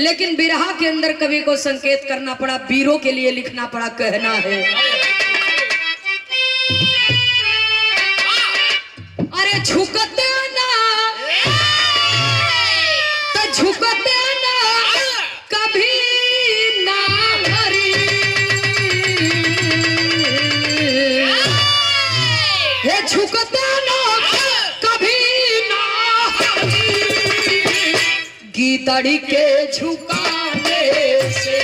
लेकिन बिरहा के अंदर कवि को संकेत करना पड़ा, वीरों के लिए लिखना पड़ा, कहना है अरे झुकते ना तो झुकते ना कभी ना हरी, ये झुकते ना कभी ना हरी, गीतड़ी के झुकाने से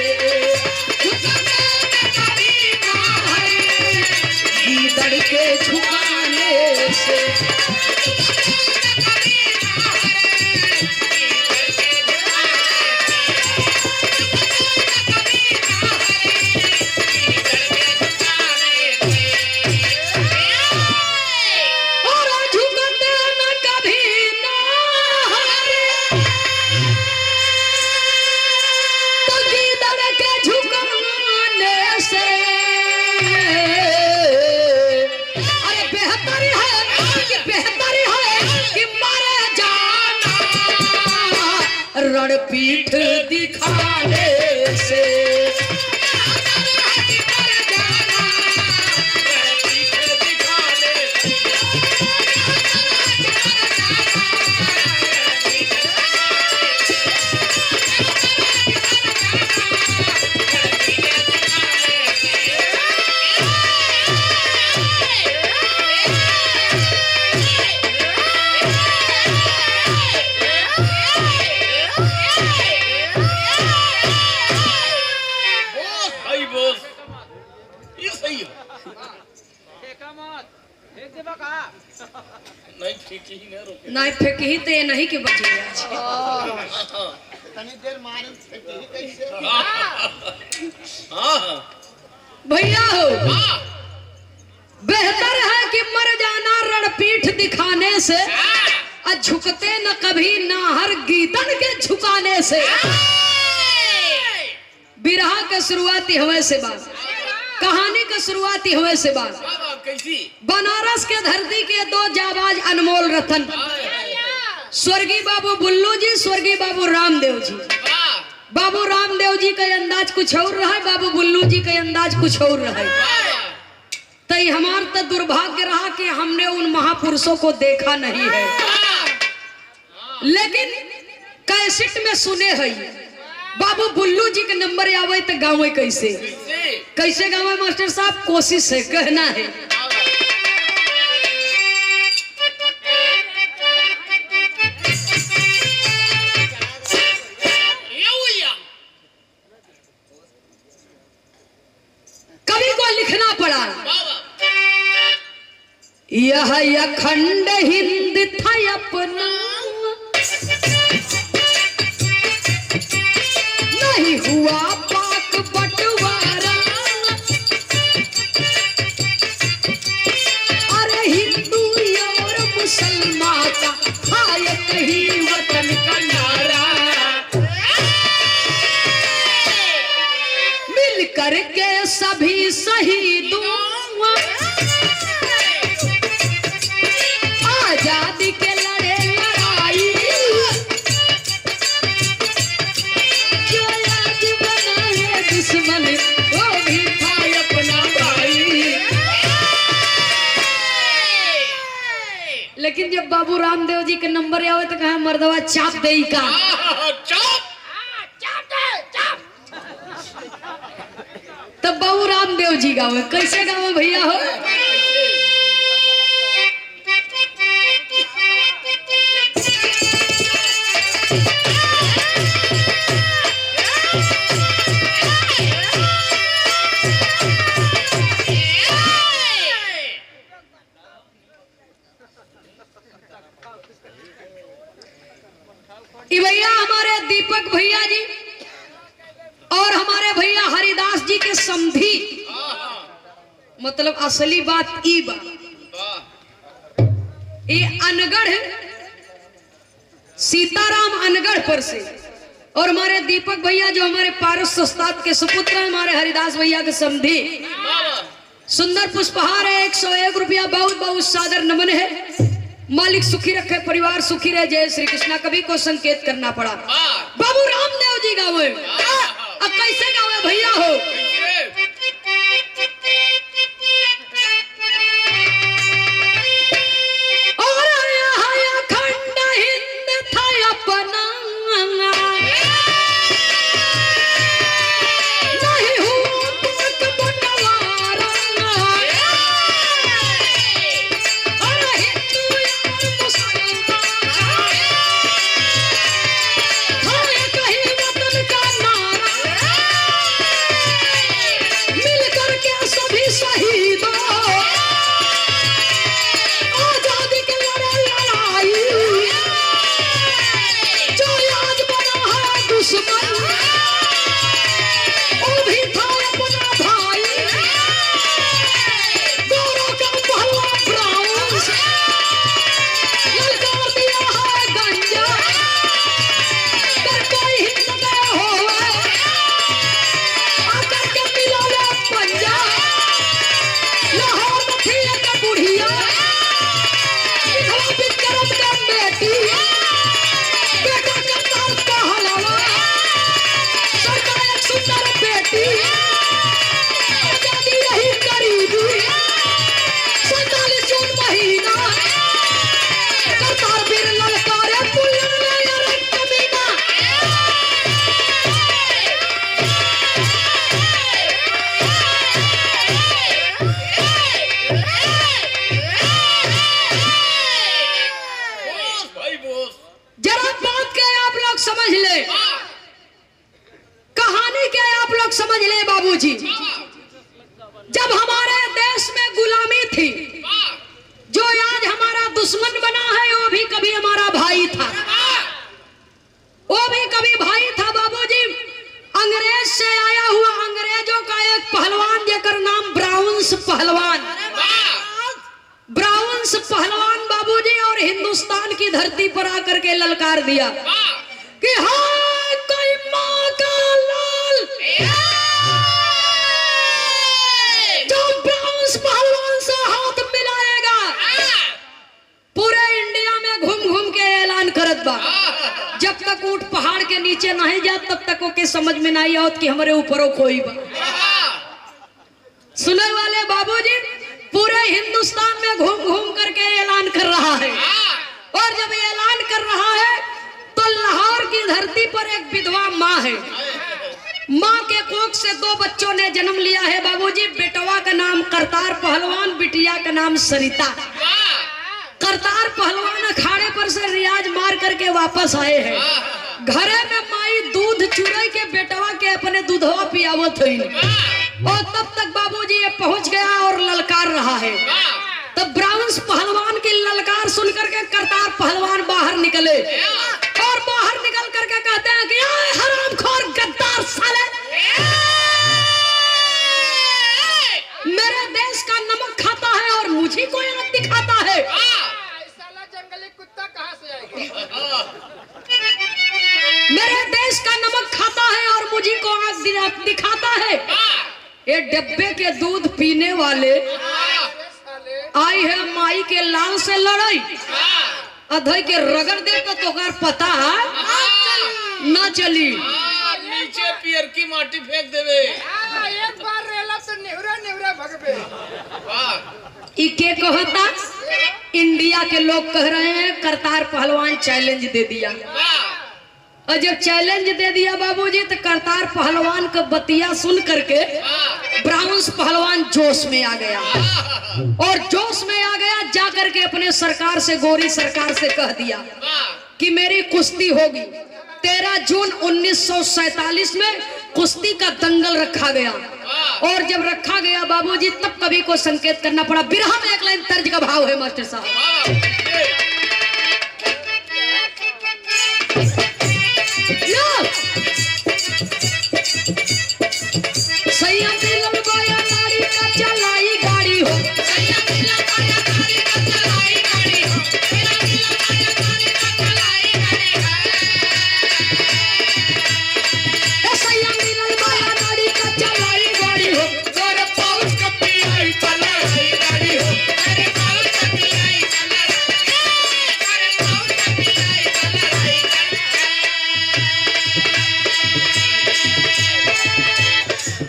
गीतड़ी के झुकाने से पीठ दिखाने से। नहीं फेंकी तो ये नहीं कि बचे भैया हो। बेहतर है कि मर जाना रणपीठ दिखाने से, और झुकते न कभी ना हर गीतन के झुकाने से। बिरहा का शुरुआती हवे से बात, कहानी का शुरुआती हवे से बात। बनारस के धरती के दो जाबाज अनमोल रतन, स्वर्गीय बाबू बुल्लू जी, स्वर्गीय बाबू रामदेव जी। बाबू रामदेव जी का अंदाज कुछ और रहा है, बाबू बुल्लू जी का अंदाज कुछ और रहा है। तो हमार तो दुर्भाग्य रहा कि हमने उन महापुरुषों को देखा नहीं है, लेकिन कैसेट में सुने हैं। बाबू बुल्लू जी के नंबर आवे तो गावे कैसे कैसे गावे मास्टर साहब, कोशिश है, कहना है। कवि को लिखना पड़ा, यह अखंड हिंद था अपना, नहीं हुआ पाक बंटवारा। अरे हिंदू और मुसलमान का था एक ही वतन का नारा, मिल करके सभी शहीदों आजादी के लड़े लड़ाई, जो आज बना है दुश्मन वो भी था अपना भाई। लेकिन जब बाबू रामदेव जी के नंबर आवे तो कहा मर्दवा चाप दे का, तब बाबू रामदेव जी गावे, कैसे गावे भैया हो। भैया हमारे दीपक भैया जी और हमारे भैया हरिदास जी के समधी, मतलब असली बात ई बा, ये अनगढ़ सीताराम अनगढ़ पर से, और हमारे दीपक भैया जो हमारे पारस उस्ताद के सुपुत्र हैं, हमारे हरिदास भैया के समधी। सुंदर पुष्पहार है, 101 रुपया, बहुत बहुत सादर नमन है। मालिक सुखी रखे, परिवार सुखी रहे, जय श्री कृष्णा। कभी को संकेत करना पड़ा। बाबू रामदेव जी गावे, अब कैसे गावे भैया हो। और यहाँ अखंड हिंद था अपना, नहीं हुआ पाक बंटवारा। बाबूजी, जब हमारे देश में गुलामी थी, जो आज हमारा दुश्मन बना है वो भी कभी हमारा भाई था, वो भी कभी भाई था बाबूजी। अंग्रेज से आया हुआ अंग्रेजों का एक पहलवान जेकर नाम ब्राउन्स पहलवान, ब्राउन्स पहलवान बाबूजी, और हिंदुस्तान की धरती पर आकर के ललकार दिया कि हाँ कोई माँ का लाल जो ब्राउन्स पहलवान से हाथ मिलाएगा, पूरे इंडिया में घूम घूम के ऐलान करत बा। जब तक ऊंट पहाड़ के नीचे नहीं जात तब तक ओके समझ में नहीं आवत कि हमारे ऊपर कोई बा। सुनने वाले बाबूजी, पूरे हिंदुस्तान में घूम घूम करके ऐलान कर रहा है, और जब ऐलान कर रहा है तो लाहौर की धरती पर एक विधवा माँ है। माँ के कोख से 2 बच्चों ने जन्म लिया है बाबूजी। बेटवा का नाम करतार पहलवान, बिटिया का नाम सरिता। करतार पहलवान अखाड़े पर से रियाज मार करके वापस आए हैं। घरे में माई दूध चुराई के बेटवा के अपने दूधवा पियावत हुई, और तब तक बाबूजी ये पहुंच गया और ललकार रहा है। तब ब्राउन्स पहलवान की ललकार सुन करके करतार पहलवान बाहर निकले, और बाहर निकल करके कहते हैं कि हरामखोर गद्दार साले, मेरे देश का नमक खाता है और मुझे को आंख दिखाता है। साला जंगली कुत्ता कहाँ से आएगा? मेरे देश का नमक खाता है और मुझे को आंख दिखाता है। ये डब्बे के दूध पीने वाले आई है माई के लाल से लड़ाई, अधई के रगड़ दे तो तोकार पता है ना चली। नीचे पियर की माटी फेंक देवे। एक बार रेला तो नेहरा नेहरा भगबे। इके कहता इंडिया के लोग कह रहे हैं करतार पहलवान चैलेंज दे दिया, और जब चैलेंज दे दिया बाबूजी तो करतार पहलवान का बतिया सुन करके ब्राउन्स पहलवान जोश में आ गया, और जोश में आ गया जाकर के अपने सरकार से, गोरी सरकार से कह दिया कि मेरी कुश्ती होगी। 13 जून 1947 में कुश्ती का दंगल रखा गया, और जब रखा गया बाबूजी तब कभी को संकेत करना पड़ा। बिरहा में एक लाइन तर्ज का भाव है मास्टर साहब। सैया दिल में गोया नारी का चलाई गाड़ी हो, सैया दिल में गोया नारी का चलाई गाड़ी हो, सैया दिल में गोया नारी का चलाई गाड़ी है, सैया दिल में गोया नारी का चलाई गाड़ी हो, गोरे पाउच का पिलाई चलाई गाड़ी हो, गोरे पाउच का पिलाई चलाई, गोरे पाउच का पिलाई चलाई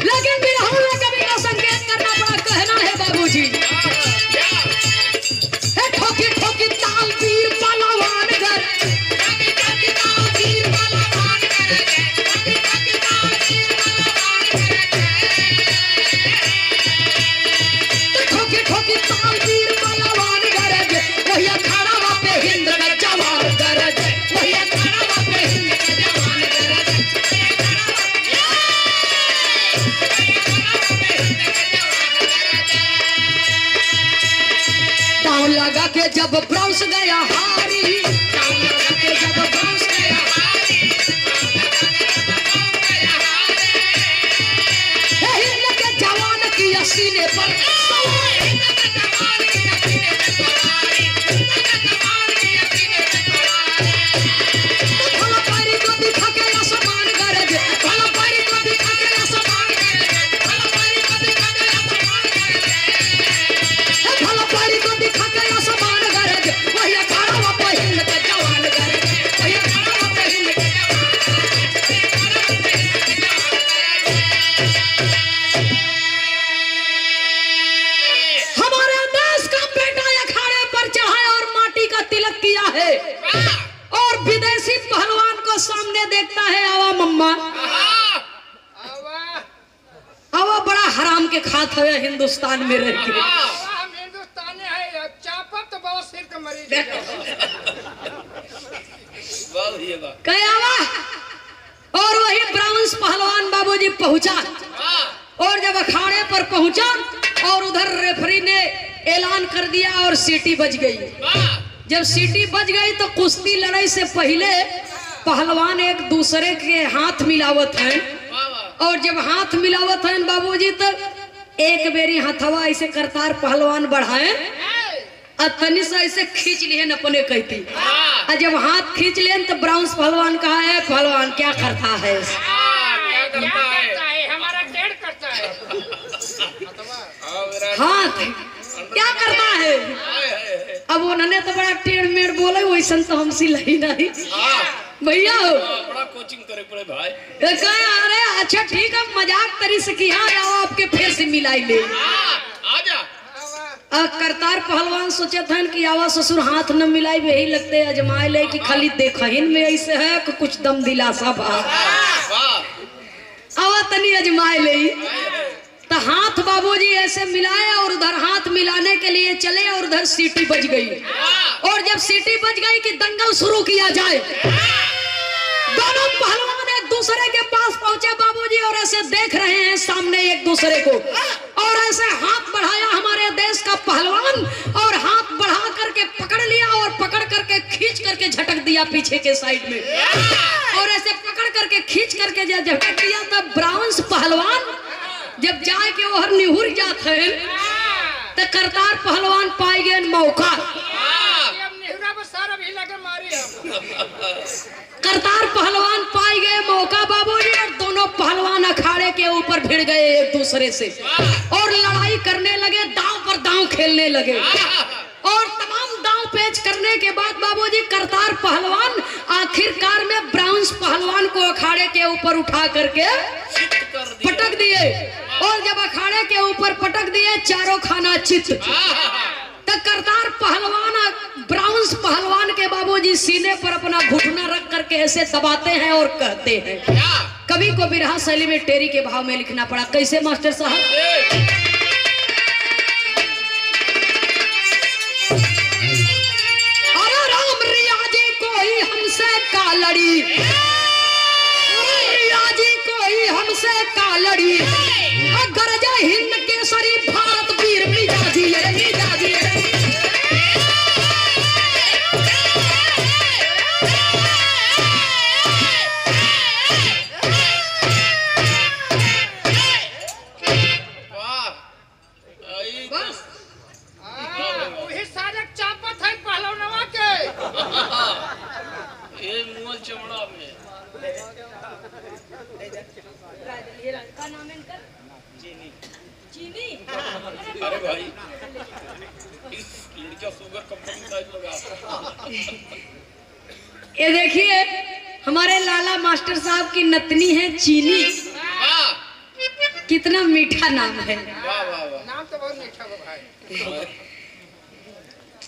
लेकिन बिरहा में कभी का संकेत करना पड़ा, कहना है बाबूजी। ठोकी ठोकी ताल वीर पहलवान घर, ठोकी ठोकी ताल वीर पहलवान घर, ठोकी ठोकी ताल वीर पहलवान घर, ठोकी ठोकी ताल वीर पहलवान घर, वही अखाड़ा पे हिंद का जवान गरज, वही अखाड़ा पे हिंद का जवान गरज, दांव लगा के जब ब्राउन्स गया हारी, दांव लगा के जब ब्राउन्स गया हारी, हिंद के जवान की सीने पर सवारी, हिंद के जवान की सीने पे सवारी, हिंद के जवान की सीने पे सवारी। भला पैरी को दिखा के आसमान गरज, भला पैरी को दिखा के आसमान गरज, भला पैरी को दिखा के आसमान गरज, भला पैरी को दिखा के आसमान गरज, वही अखाड़ा पे हिंद के जवान गरज, वही अखाड़ा पे हिंद के जवान गरज। हमारे देश का बेटा अखाड़े पर चढ़ा और माटी का तिलक किया है, और विदेशी पहलवान को सामने देखता है। आवा मम्मा, आवा बड़ा हराम के खात है हिंदुस्तान में रह के। हम हिंदुस्तानी है, चापा तो बहुत सिर का मरीज है। कहे आवा, और वही ब्राउन्स पहलवान बाबूजी पहुंचा जब अखाड़े पर पहुंचा और उधर रेफरी ने ऐलान कर दिया और सीटी बज गई। जब सीटी बज गई तो कुश्ती लड़ाई से पहले पहलवान एक दूसरे के हाथ मिलावत हैं, और जब हाथ मिलावत हैं बाबूजी तो एक बेरी हथवा ऐसे करतार पहलवान बढ़ाए और तनी से ऐसे खींच लिए अपने कहती, और जब हाथ खींच लें तो ब्राउन्स पहलवान कहा है पहलवान क्या करता है, हमारा टेढ़ करता है। हाथ क्या करता है। अब उन्होंने तो बड़ा टेढ़ मेढ़ बोले, वैसा तो हमसे लही नहीं भैया हो, बड़ा कोचिंग करे पड़े भाई। अरे अच्छा ठीक है, मजाक तरी से किया जाओ, आपके फिर से मिलाई ले। आजा करतार पहलवान सोचे थे कि आवा ससुर हाथ न मिलाई, यही लगते अजमाए ले कि खाली देखहिन में ऐसे है कि कुछ दम दिलासा बा, आवा तनी अजमाए ले। तो हाथ बाबूजी ऐसे मिलाए और उधर हाथ मिलाने के लिए चले और उधर सीटी बज गई, और जब सीटी बज गई कि दंगल शुरू किया जाए, दोनों पहलवान एक दूसरे के पास पहुंचे बाबूजी और ऐसे देख रहे हैं सामने एक दूसरे को, और ऐसे हाथ बढ़ाया हमारे देश का पहलवान, और हाथ बढ़ा करके पकड़ लिया और पकड़ करके खींच करके झटक दिया पीछे के साइड में, और ऐसे पकड़ करके खींच करके जब झटक दिया तब ब्राउन्स पहलवान जब जाए के वो निहुर जाते हैं तो करतार पहलवान पाई गए मौका, करतार पहलवान पाई गए मौका बाबूजी, और दोनों पहलवान अखाड़े के ऊपर भिड़ गए एक दूसरे से और लड़ाई करने लगे, दांव पर दांव खेलने लगे, और तमाम दांव पेच करने के बाद बाबूजी करतार पहलवान आखिरकार में ब्राउन्स पहलवान को अखाड़े के ऊपर उठा करके पटक दिए, और जब अखाड़े के ऊपर पटक दिए चारों खाना चित, तो करतार पहलवान ब्राउन्स पहलवान के बाबूजी सीने पर अपना घुटना रख करके ऐसे दबाते हैं और कहते हैं, कवि को बिरहा शैली में टेरी के भाव में लिखना पड़ा, कैसे मास्टर साहब। अरे राम रियाजी कोई हमसे का लड़ी, रियाजी कोई हमसे का लड़ी, गरजा हिंद केसरी भारत वीर मिजाजी है, मिजाजी है। वही सारे चापत है पहलवानवा के। ये मुंह चमड़ा में का नाम है इनका? चीनी। अरे भाई इस लड़का शुगर कंपनी का लगा। ये देखिए हमारे लाला मास्टर साहब की नतनी है चीनी, वाह कितना मीठा नाम है। वाह वाह वाह, नाम तो बहुत मीठा है भाई।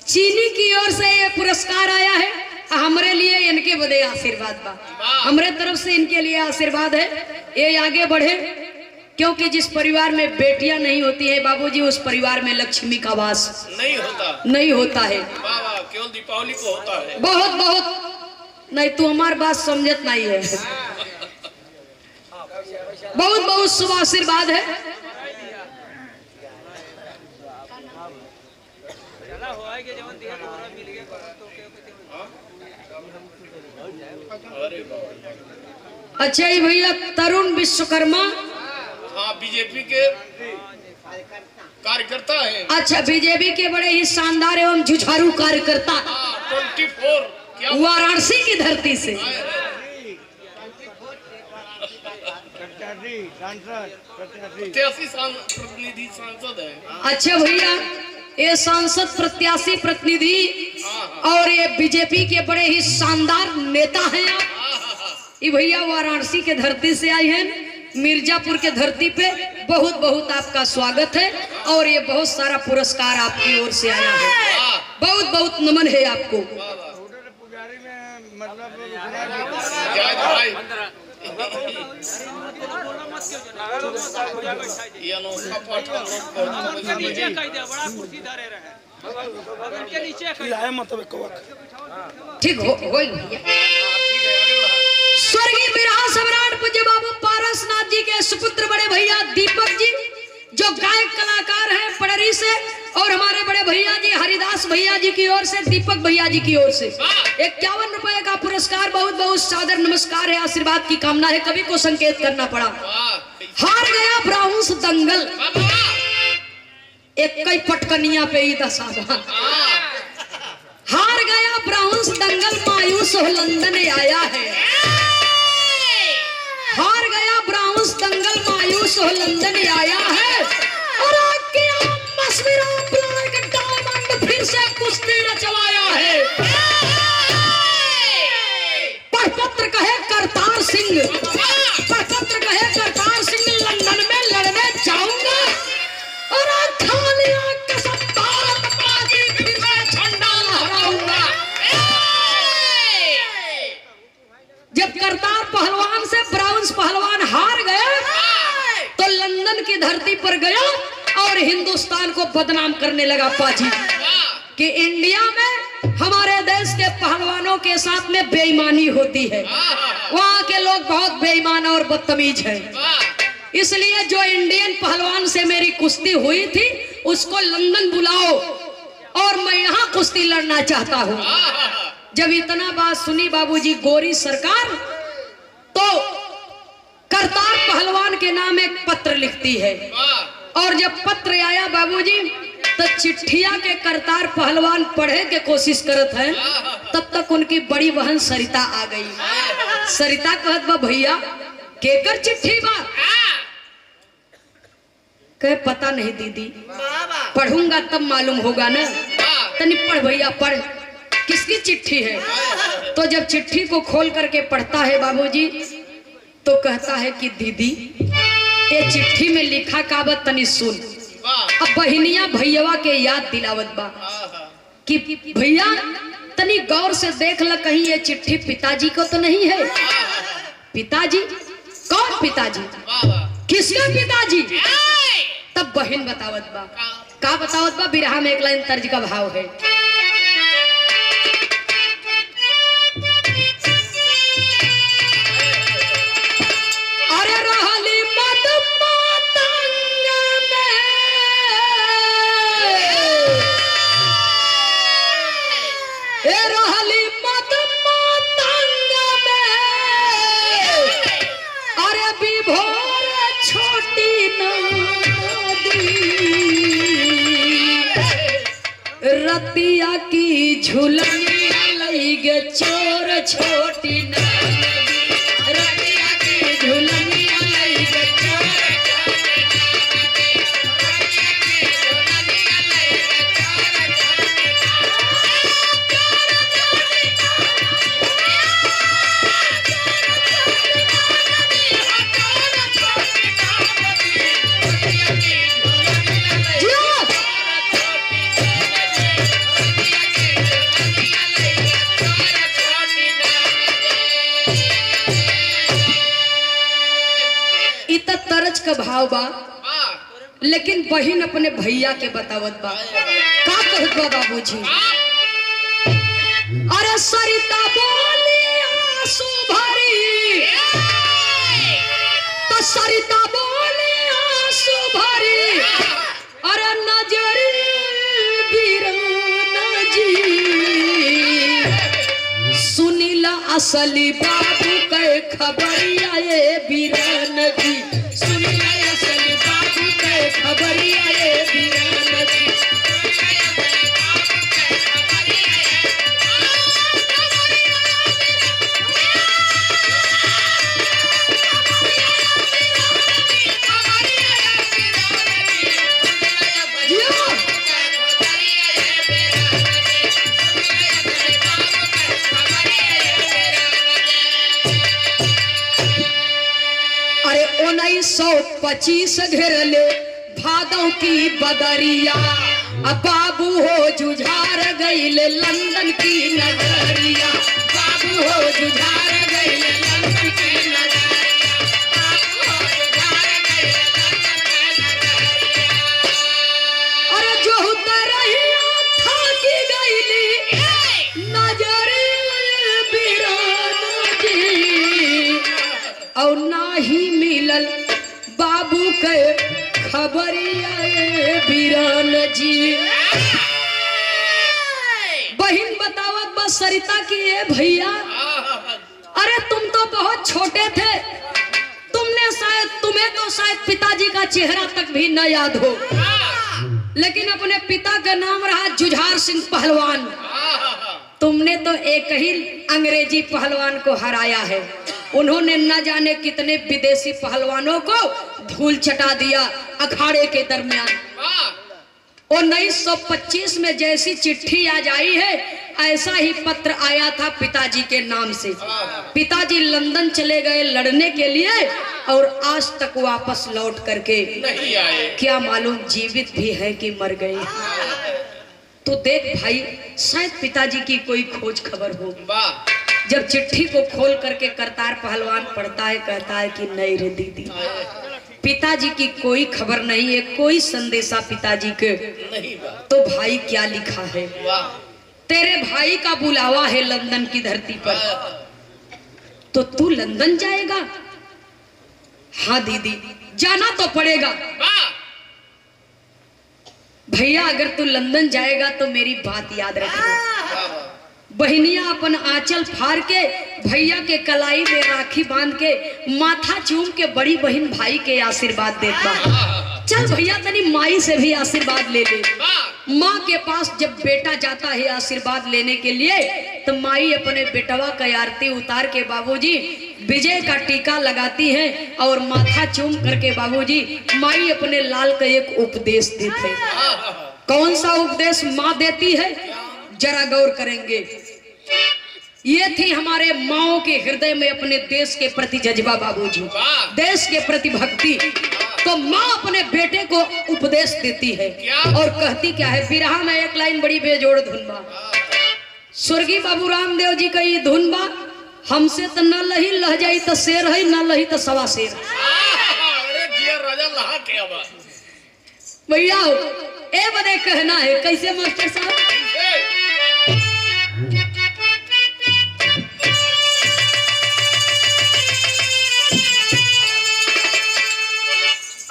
चीनी की ओर से ये पुरस्कार आया है, हमारे लिए इनके बदे आशीर्वाद बा, हमारे तरफ से इनके लिए आशीर्वाद है, ये आगे बढ़े, क्योंकि जिस परिवार में बेटियां नहीं होती है बाबूजी उस परिवार में लक्ष्मी का वास नहीं होता है। वाह वाह, केवल दीपावली को होता है। बहुत बहुत नहीं, तू हमारी बात समझत नहीं है। बहुत बहुत शुभ आशीर्वाद है। अच्छा ही भैया तरुण विश्वकर्मा, हाँ बीजेपी के कार्यकर्ता है। अच्छा बीजेपी के बड़े ही शानदार एवं जुझारू कार्यकर्ता, 24 क्या वाराणसी की धरती से। प्रतिनिधि सांसद है। अच्छा भैया ये सांसद प्रत्याशी प्रतिनिधि और ये बीजेपी के बड़े ही शानदार नेता हैं आप। ये भैया वाराणसी के धरती से आए हैं, मिर्जापुर के धरती पे बहुत बहुत आपका स्वागत है, और ये बहुत सारा पुरस्कार आपकी ओर से आया है, बहुत बहुत नमन है आपको। ठीक हो भैया। स्वर्गीय बिरहा सम्राट पूज्य बाबू पारसनाथ जी के सुपुत्र बड़े भैया दीपक जी जो गायक कलाकार हैं पड़री से, और हमारे बड़े भैया जी हरिदास भैया जी की ओर से, दीपक भैया जी की ओर से 51 रुपए का पुरस्कार, बहुत बहुत सादर नमस्कार है, आशीर्वाद की कामना है। कवि को संकेत करना पड़ा। हार गया ब्राह्मण दंगल, एक कई पटकनिया पे ही दशा। हार गया ब्राह्मण दंगल, मायूस हो लंदन आया है। हार गया ब्राह्मण दंगल, मायूस हो लंदन आया है। और आके मसविरा ब्लैक डायमंड फिर से कुश्ती रचवाया है। पढ़पत्र कहे करतार सिंह, पढ़पत्र कहे करतार सिंह, लंदन में लड़ने जाऊंगा। और खालिया कसम भारत मां की, फिर मैं झंडा लहराऊंगा। जब करतार पहलवान से ब्राउन्स पहलवान हार गए तो लंदन की धरती पर गया और हिंदुस्तान को बदनाम करने लगा पाजी कि इंडिया में हमारे देश के पहलवानों के साथ में बेईमानी होती है, वहाँ के लोग बहुत बेईमान और बदतमीज हैं। इसलिए जो इंडियन पहलवान से मेरी कुश्ती हुई थी उसको लंदन बुलाओ और मैं यहाँ कुश्ती लड़ना चाहता हूँ। जब इतना बात सुनी बाबूजी गोरी सरकार, तो करतार पहलवान के नाम एक पत्र लिखती है। और जब पत्र आया बाबूजी तो चिट्ठिया के करतार पहलवान पढ़े के कोशिश करत है, तब तक उनकी बड़ी बहन सरिता आ गई। सरिता कहत बा भैया केकर चिट्ठी बा? कहे पता नहीं दीदी, पढ़ूंगा तब मालूम होगा ना। तनी पढ़ भैया पढ़, किसकी चिट्ठी है? तो जब चिट्ठी को खोल करके पढ़ता है बाबूजी तो कहता है कि दीदी ये चिट्ठी में लिखा काबत तनी सुन। अब बहनिया भैया के याद दिलावत बा कि भैया तनी गौर से देख ल, कहीं ये चिट्ठी पिताजी को तो नहीं है? पिताजी? कौन पिताजी? किसका पिताजी? तब बहन बतावत बा, का बतावत बा? बिरहा में एक लाइन तर्ज का भाव है। अरे रहली मत मातंग में, ए रहली मत मातंग में, अरे विभोर छोटी नदी, रतिया की झुलनिया लई गे चोर छोटी नदी, रतिया की झुलनिया लई गे चोर छोटी नदी, रतिया की झुलनिया लई गे चोर छोटी तरज का भाव बा। लेकिन बहन अपने भैया के बतावत बा, का कहत बा बाबूजी? अरे सरिता बोली आंसू भरी, तो सरिता बोली आंसू भरी, अरे नजर बीराना जी, सुनीला असली बाबू के खबरिया ये बीराना जी, सुनीला असली बाबू के खबरिया ये बीराना जी। अरे 1925 घेरले भादों की बदरिया, अब बाबू हो जुझार गईले लंदन की नगरिया, बाबू हो जुझार गईले लंदन की नगरिया, बाबू हो जुझार गईले लंदन की नगरिया। अरे जो उतरहिया था की गईली नजर बिराना जी, और ना ही मिलल बाबू के खबरिया जी। बहन बतावत बस सरिता की है भैया, अरे तुम तो बहुत छोटे थे, तुम्हें तो शायद पिताजी का चेहरा तक भी न याद हो, लेकिन अपने पिता का नाम रहा जुझार सिंह पहलवान। तुमने तो एक ही अंग्रेजी पहलवान को हराया है, उन्होंने न जाने कितने विदेशी पहलवानों को धूल चटा दिया अखाड़े के दरमियान। और 1925 में जैसी चिट्ठी आज आई है, ऐसा ही पत्र आया था पिताजी के नाम से। पिताजी लंदन चले गए लड़ने के लिए और आज तक वापस लौट करके नहीं आए। क्या मालूम जीवित भी है कि मर गए। तो देख भाई, शायद पिताजी की कोई खोज खबर हो। जब चिट्ठी को खोल करके करतार पहलवान पढ़ता है, कहता है कि नहीं रे दीदी, पिताजी की कोई खबर नहीं है, कोई संदेशा पिताजी के नहीं। तो भाई क्या लिखा है? तेरे भाई का बुलावा है लंदन की धरती पर, तो तू लंदन जाएगा? हाँ दीदी, जाना तो पड़ेगा। भैया अगर तू लंदन जाएगा तो मेरी बात याद रखना। बहनिया अपन आंचल फाड़ के भैया के कलाई में राखी बांध के माथा चूम के बड़ी बहन भाई के आशीर्वाद देता। चल भैया तनी माई से भी आशीर्वाद ले ले। माँ के पास जब बेटा जाता है आशीर्वाद लेने के लिए, तो माई अपने बेटवा का आरती उतार के बाबूजी विजय का टीका लगाती है और माथा चूम करके बाबूजी माई अपने लाल का एक उपदेश देते हैं। कौन सा उपदेश माँ देती है, जरा गौर करेंगे। ये थी हमारे माओ के हृदय में अपने देश के प्रति जज्बा बाबूजी, देश के प्रति भक्ति। तो माँ अपने बेटे को उपदेश देती है और कहती क्या है, बिरहा में एक लाइन बड़ी बेजोड़ धुन बा। स्वर्गीय बाबू रामदेव जी का ये धुन बा, हमसे तो न लही लह जाई तो शेर है, न लही तो सवा शेर। भैया ए बदे कहना है कैसे मास्टर साहब?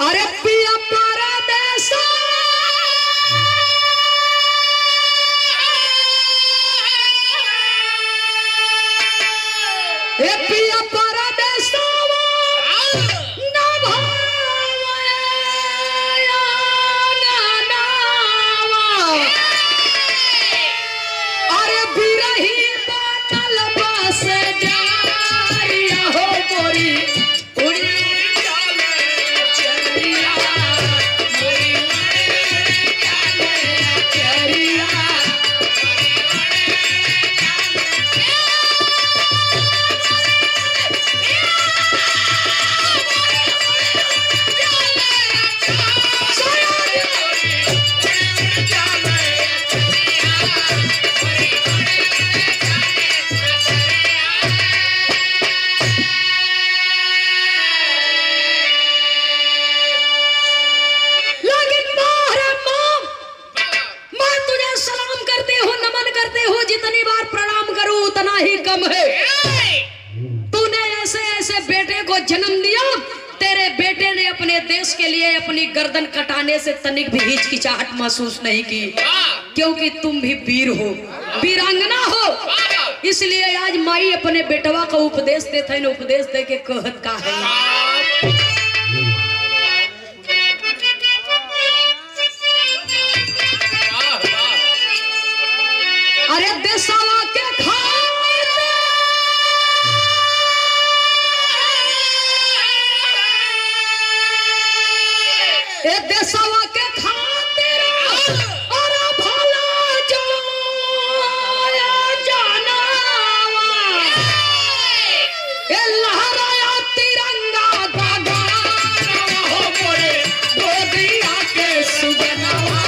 अरे पिया परदेसा ए पिया परदेसा ना भावया ना अरे बिरही बनल बस जारिया हो गोरी उड़ी जन्म दिया। तेरे बेटे ने अपने देश के लिए अपनी गर्दन कटाने से तनिक भी हिचकिचाहट महसूस नहीं की, क्योंकि तुम भी वीर हो, वीरांगना हो। इसलिए आज माई अपने बेटवा का उपदेश देते हैं, उपदेश दे के कहत का है। अरे देशवा के ए देशवा के खातिर और भला जानवा ए लहराया तिरंगा गाना हो मोरे गोदिया के सुगनवा,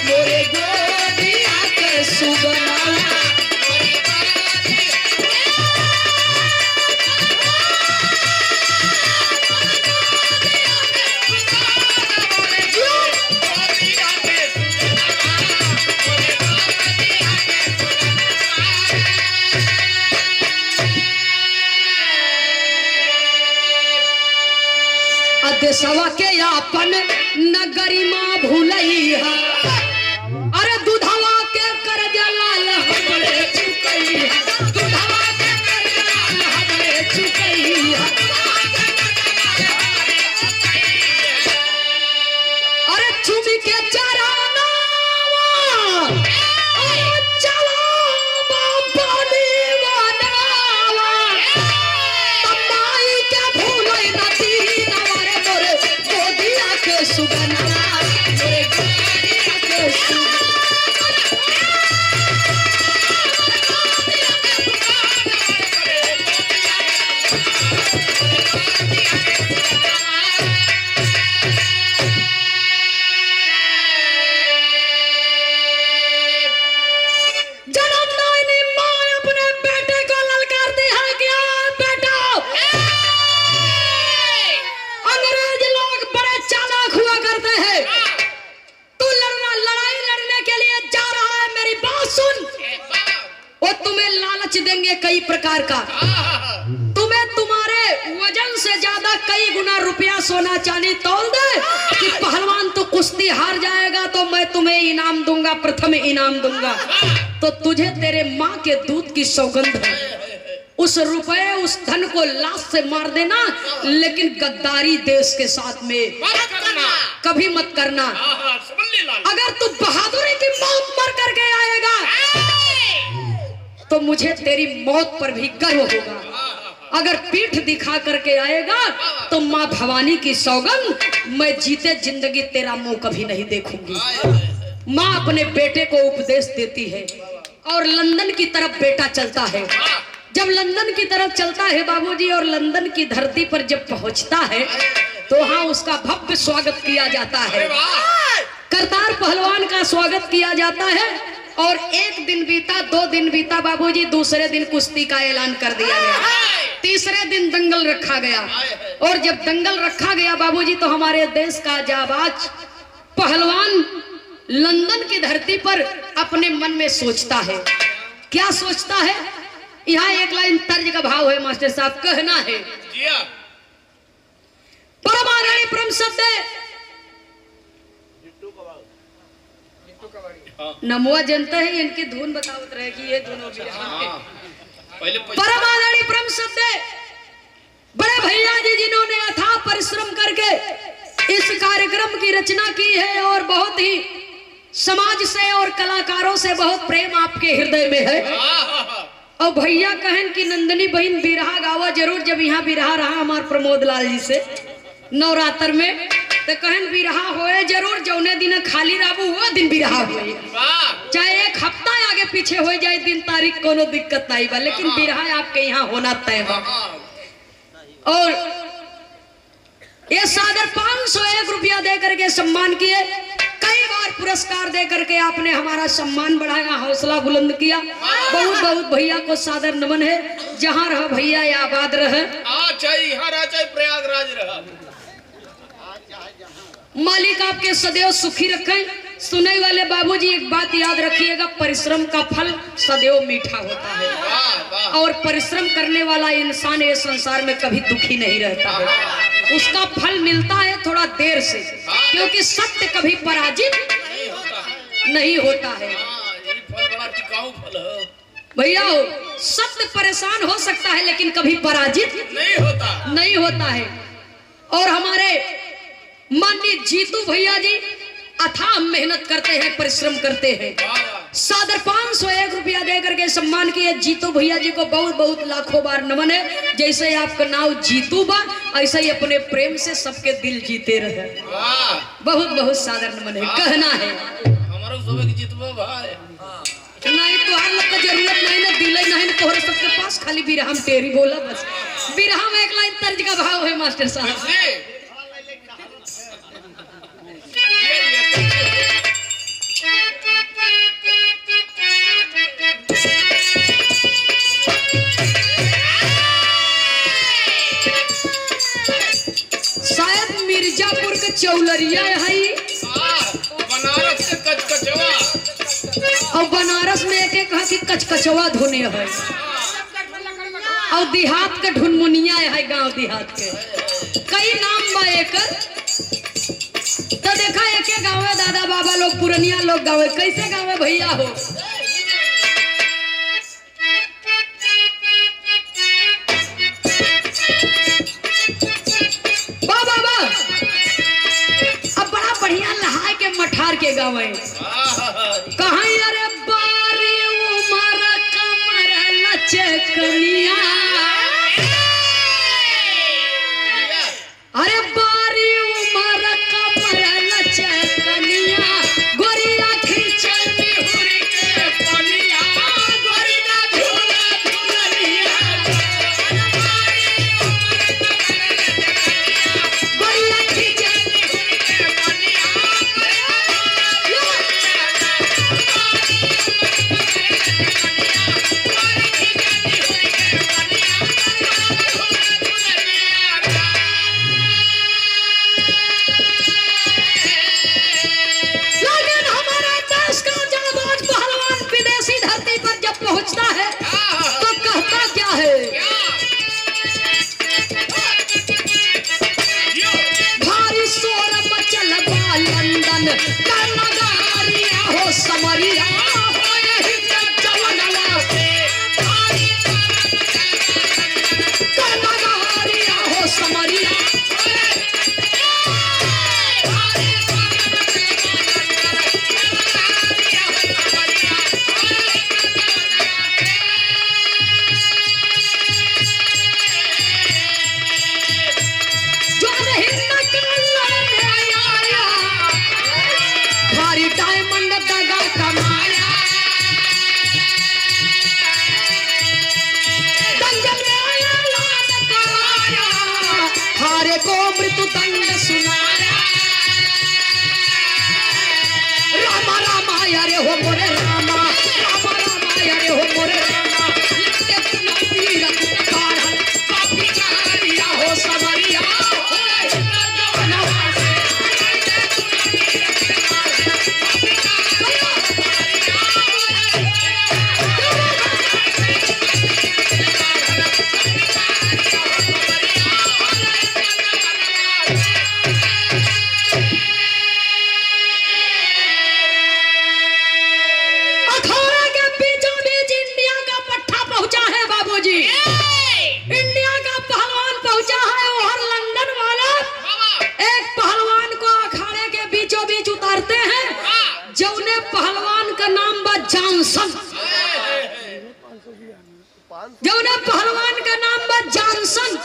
मोरे गोदिया के सुगनवा। देशवा के अपन नगरी माँ भूलई है। चुमी के चराना चलो बाबानी बनावा तमाई के भूलोई नदी नवारे मोरे गोदिया के सुगना मोरे गोदिया के सुगना देंगे कई प्रकार का, तुम्हें तुम्हारे वजन से ज्यादा कई गुना रुपया सोना चांदी तौल दे कि पहलवान तो कुश्ती हार जाएगा तो मैं तुम्हें इनाम दूंगा, प्रथम इनाम दूंगा। तो तुझे तेरे माँ के दूध की सौगंध है, उस रुपए उस धन को लाश से मार देना, लेकिन गद्दारी देश के साथ में कभी मत करना। अगर तू बहादुरी की मौत मर करके आएगा तो मुझे तेरी मौत पर भी गर्व होगा। अगर पीठ दिखा करके आएगा तो माँ भवानी की सौगंध, मैं जीते जिंदगी तेरा मुंह कभी नहीं देखूंगी। माँ अपने बेटे को उपदेश देती है और लंदन की तरफ बेटा चलता है। जब लंदन की तरफ चलता है बाबूजी और लंदन की धरती पर जब पहुंचता है तो हाँ उसका भव्य स्वागत किया जाता है। करतार पहलवान का स्वागत किया जाता है और एक दिन बीता, 2 दिन बीता बाबूजी, दूसरे दिन कुश्ती का ऐलान कर दिया गया, तीसरे दिन दंगल रखा गया। और जब दंगल रखा गया बाबूजी तो हमारे देश का जाबाज पहलवान लंदन की धरती पर अपने मन में सोचता है। क्या सोचता है? यहाँ एक लाइन तर्ज का भाव है मास्टर साहब, कहना है परमाधारी परम शब्द नमोआ जनता है, इनकी धुन बतावत रहे कि ये दोनों परम आदरणीय परम शब्द बड़े भैया जी जिन्होंने अथाह परिश्रम करके इस कार्यक्रम की रचना की है और बहुत ही समाज से और कलाकारों से बहुत प्रेम आपके हृदय में है। और भैया कहन कि नंदनी बहन बिरहा गावा जरूर। जब यहाँ बिरहा रहा हमार प्रमोद लाल जी से नवरात्र में तो कहन बिरहा होए जरूर, जौने दिन खाली रहू वो दिन बिरहा होए, चाहे 1 हफ्ता आगे पीछे हो जाए दिन तारीख कोनो दिक्कत नहीं बा, लेकिन बिरहा आपके यहाँ होना तय बा। और ये सादर 501 रुपया दे करके सम्मान किए, कई बार पुरस्कार दे करके आपने हमारा सम्मान बढ़ाया, हौसला बुलंद किया। बहुत बहुत भैया को सादर नमन है। जहाँ रह भैया या आबाद रहे, चाहे प्रयागराज रहा, मालिक आपके सदैव सुखी रखें। सुने वाले बाबूजी एक बात याद रखिएगा, परिश्रम का फल सदैव मीठा होता है और परिश्रम करने वाला इंसान ये संसार में कभी दुखी नहीं रहता है। उसका फल मिलता है थोड़ा देर से, क्योंकि सत्य कभी पराजित नहीं होता है। बड़ा टिकाऊ फल है भैया, सत्य परेशान हो सकता है लेकिन कभी पराजित नहीं होता है। और हमारे माननीय जीतू भैया जी अथाह मेहनत करते हैं, परिश्रम करते हैं। सादर 501 रुपया दे करके सम्मान किए। जीतू भैया जी को बहुत बहुत लाखों बार नमन है। जैसे आपका नाम जीतू बा, ऐसे ही अपने प्रेम से सबके दिल जीते रहे। बहुत बहुत सादर नमन है। कहना है नहीं तो हर लोग का जरूरत नहीं ना, दिले नहीं ना तोहरे सबके पास, खाली बिरहा में तेरी बोला बस। बिरहा में एक लाइन तर्ज का भाव है मास्टर साहब। शायद मिर्जापुर के चौलरिया है, बनारस के कचकचवा, और बनारस में एक एक हाथी कचकचवा धोने है, और देहात के ढुनमुनिया है, गांव देहात के कई नाम बा एकर। तो देखा एक गाँव है, दादा बाबा लोग पुरनिया लोग गाँव है, कैसे गाँव है भैया हो। वाह वाह वाह, अब बड़ा बढ़िया नहाए फाड़ के गावे कहाँ अरे बारी उमर कमर लचकनिया अरे बारी उमर कमर लचकनिया गोरिया खींचनी हुरी के पनिया गोरिया झूला झूलनिया गोरिया खींचनी हुरी के पनिया लेकिन हमारा देश का जाबाज पहलवान विदेशी धरती पर जब पहुंचता है तो कहता क्या है भारी शोर मचल बा लंदन का नगारिया हो समरिया हो यही के जवनवा का नगारिया हो समरिया जो नहीं निकलने आया भारी डायमंड दगा कमाया दंगल में आया लाल कराया हारे को मृत्यु दंड सुनाया रामा रामा यारे हो मोरे रामा रामा रामा यारे हो मोरे रामा लगते पुना पीर काढ़ल काफी चारिया हो समरिया हो जवनवा से अखाड़ा के बीचों बीच इंडिया का पट्टा पहुंचा है बाबूजी इंडिया का पहलवान पहुंचा है और लंदन वाला एक पहलवान को अखाड़े के बीचों बीच उतारते हैं जौने पहलवान का नाम बा जॉनसन जौने पहलवान का नाम बा जॉनसन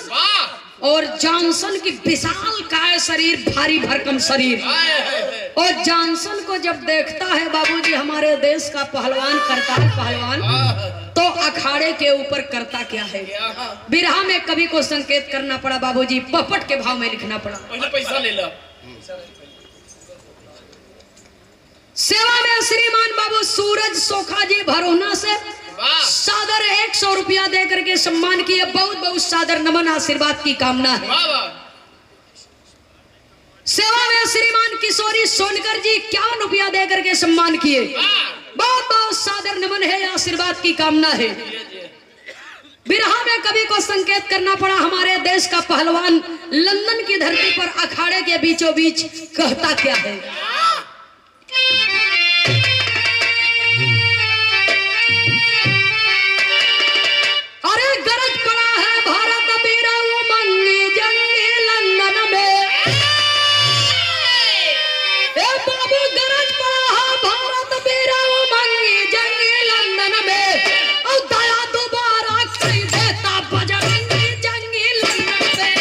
और जॉनसन की विशाल काय शरीर भारी भरकम शरीर और जॉनसन को जब देखता है बाबूजी हमारे देश का पहलवान करता है पहलवान तो अखाड़े के ऊपर करता क्या है बिरहा में कवि को संकेत करना पड़ा बाबूजी पपट के भाव में लिखना पड़ा पहले पैसा ले लो सेवा में श्रीमान बाबू सूरज सोखा जी भरोना से सादर 100 रुपया दे करके सम्मान किए बहुत बहुत सादर नमन आशीर्वाद की कामना है सेवा में श्रीमान किशोरी सोनकर जी 51 रुपया दे करके सम्मान किए बहुत बहुत सादर नमन है आशीर्वाद की कामना है बिरहा में कवि को संकेत करना पड़ा हमारे देश का पहलवान लंदन की धरती पर अखाड़े के बीचों बीच कहता क्या है अरे गरज पड़ा है भारत वीरा उमंगी जंगी लंदन में ए बाबू गरज पड़ा है भारत वीरा उमंगी जंगी लंदन में और दया दोबारा कई देता बजरंगी जंगी लंदन में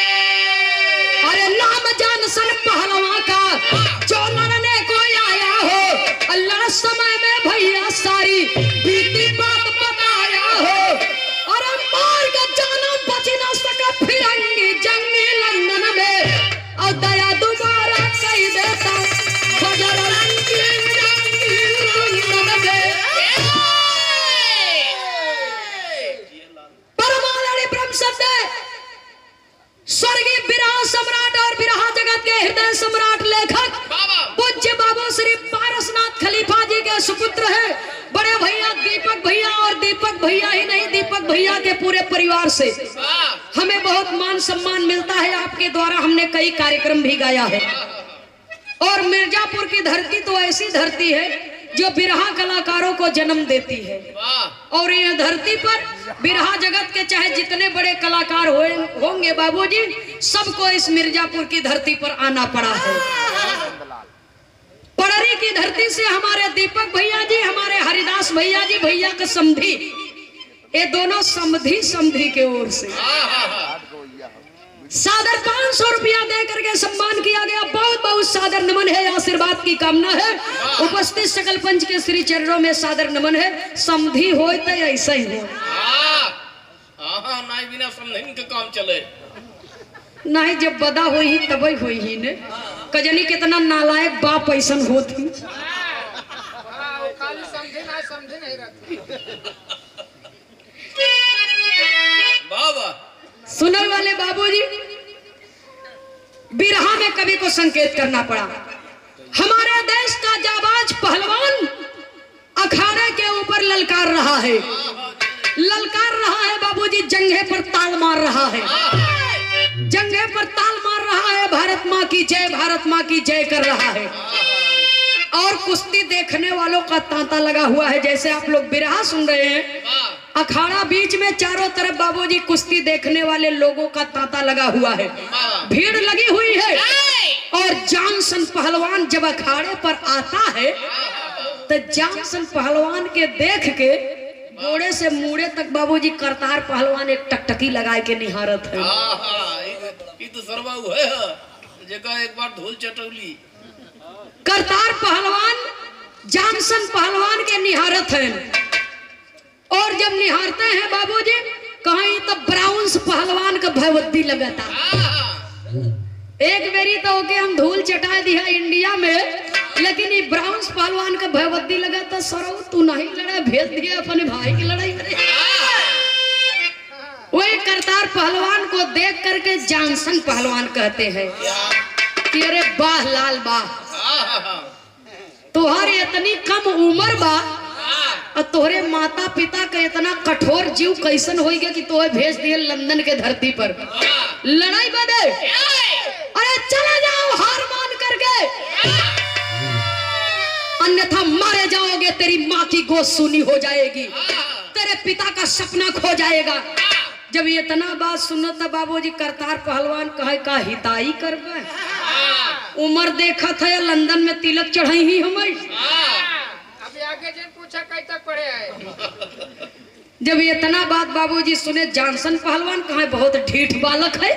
अरे नाम जानसन पहलवा का जो लड़ने को आया हो अल्लाह समय में भैया सारी बीती बात बताया हो अरे मार का जाना बच ना सका फिरंगी जंगी लंदन में और दया दोबारा कही देता बजरंगी जंगी लंदन में परमाणु ब्रह्म शब्द स्वर्गीय विरहा सम्राट और विरहा जगत के हृदय सम्राट लेखक पूज्य बाबू श्री पारसनाथ खलीफा जी के सुपुत्र हैं बड़े भैया दीपक भैया और दीपक भैया ही नहीं दीपक भैया के पूरे परिवार से हमें बहुत मान सम्मान मिलता है। आपके द्वारा हमने कई कार्यक्रम भी गाया है। और मिर्जापुर की धरती तो ऐसी धरती है जो बिरहा कलाकारों को जन्म देती है। और यह धरती पर बिरहा जगत के चाहे जितने बड़े कलाकार होंगे बाबूजी, सबको इस मिर्जापुर की धरती पर आना पड़ा है। पड़री की धरती से हमारे दीपक भैया जी, हमारे हरिदास भैया जी, भैया का समधी, ये दोनों समधी के ओर से सादर 500 रुपया दे करके सम्मान किया गया। बहुत बहुत सादर नमन है, आशीर्वाद की कामना है। उपस्थित सकल पंच के श्री चरणों में सादर नमन है। समधी हो तो ऐसा ही हो, नहीं बिना समझे के काम चले नहीं। जब बदा हो ही तब हुई ही ने कजनी कितना नालायक बाप ऐसन होती। समझे नहीं रहती। बाबा सुनने वाले बाबूजी, बिरहा में कवि को संकेत करना पड़ा। हमारे देश का जाबाज पहलवान अखाड़े के ऊपर ललकार रहा है बाबूजी, जंघे पर ताल मार रहा है, जंघे पर ताल मार रहा है। भारत माँ की जय, भारत माँ की जय कर रहा है। और कुश्ती देखने वालों का तांता लगा हुआ है। जैसे आप लोग बिरहा सुन रहे हैं, अखाड़ा बीच में, चारों तरफ बाबूजी कुश्ती देखने वाले लोगों का तांता लगा हुआ है, भीड़ लगी हुई है। और जॉनसन पहलवान जब अखाड़े पर आता है तो जॉनसन पहलवान के देख के गोड़े से मूड़े तक बाबूजी करतार पहलवान एक टकटकी लगाए के निहारत है। तो सरबाऊ है जगह एक बार धूल चटौली। करतार पहलवान जॉनसन पहलवान के निहारत है। और जब निहारते हैं बाबूजी, कहीं तो ब्राउन्स पहलवान का भयवती लगाता। एक बेरी तो ओके हम धूल चटा दिया इंडिया में, लेकिन ये ब्राउन्स पहलवान का भयवती लगाता। सरो तू नहीं लड़ा, भेज दिया अपने भाई की लड़ाई में। वही करतार पहलवान को देख करके जॉनसन पहलवान कहते हैं कि अरे बाह लाल बाह, तुहार इतनी कम उम्र बा और तोहरे माता पिता का इतना कठोर जीव कैसन हो गया कि तोहे भेज दिए लंदन के धरती पर लड़ाई बदे। अरे चले जाओ हार मान करके, अन्यथा मारे जाओगे। तेरी माँ की गोद सूनी हो जाएगी, तेरे पिता का सपना खो जाएगा। जब ये इतना बात सुनो तो बाबूजी करतार पहलवान कहे का हिताई करबे। उम्र देखा था या लंदन में तिलक चढ़ाई ही हमें। अभी आगे जन पूछा कहीं तक पढ़े है। जब ये इतना बात बाबूजी सुने, जॉनसन पहलवान कहे बहुत ढीठ बालक है,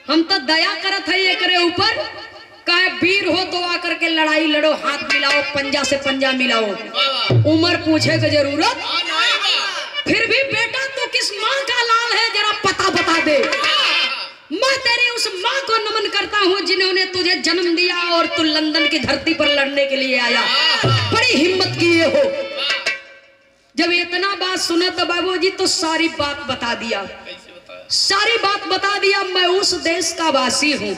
हम तो दया करत है एकरे ऊपर। कहे वीर हो तो आकर के लड़ाई लड़ो, हाथ मिलाओ, पंजा से पंजा मिलाओ, उम्र पूछे की जरूरत। फिर भी बेटा तू किस माँ का लाल है जरा पता बता दे। मैं तेरी उस माँ को नमन करता हूँ जिन्होंने तुझे जन्म दिया और तू लंदन की धरती पर लड़ने के लिए आया। बड़ी हिम्मत किए हो। जब इतना बात सुना तो बाबूजी तो सारी बात बता दिया, सारी बात बता दिया। मैं उस देश का वासी हूँ,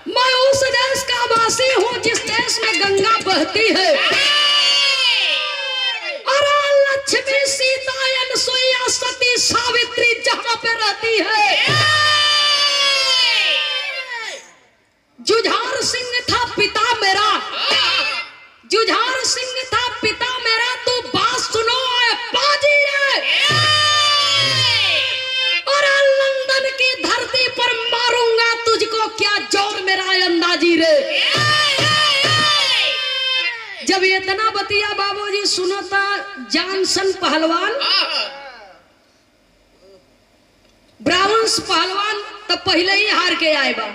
मैं उस देश का वासी हूँ जिस देश में गंगा बहती है, लक्ष्मी सीता अनसुईया सती सावित्री जहां पे रहती है। जुझार सिंह था पिता मेरा, जुझार सिंह था पिता मेरा, तू बात सुनो बाजी रे। और लंदन की धरती पर मारूंगा तुझको, क्या जोर मेरा अंदाजी रे। जब इतना बतिया बाबूजी सुनो था जॉनसन पहलवान, ब्राउन्स पहलवान तो पहले ही हार के आए बा।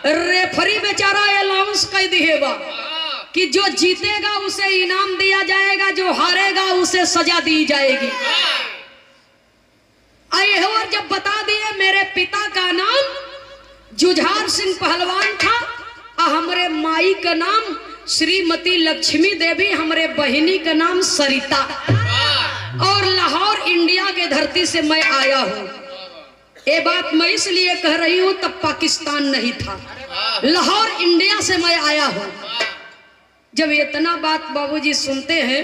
रेफरी बेचारा अलाउंस कर दिए बा कि जो जीतेगा उसे इनाम दिया जाएगा, जो हारेगा उसे सजा दी जाएगी। आए और जब बता दिए मेरे पिता का नाम जुझार सिंह पहलवान था, हमारे माई का नाम श्रीमती लक्ष्मी देवी, हमारे बहिनी का नाम सरिता, और लाहौर इंडिया के धरती से मैं आया हूँ। ये बात मैं इसलिए कह रही हूँ तब पाकिस्तान नहीं था, लाहौर इंडिया से मैं आया हूँ। जब इतना बात बाबूजी सुनते हैं,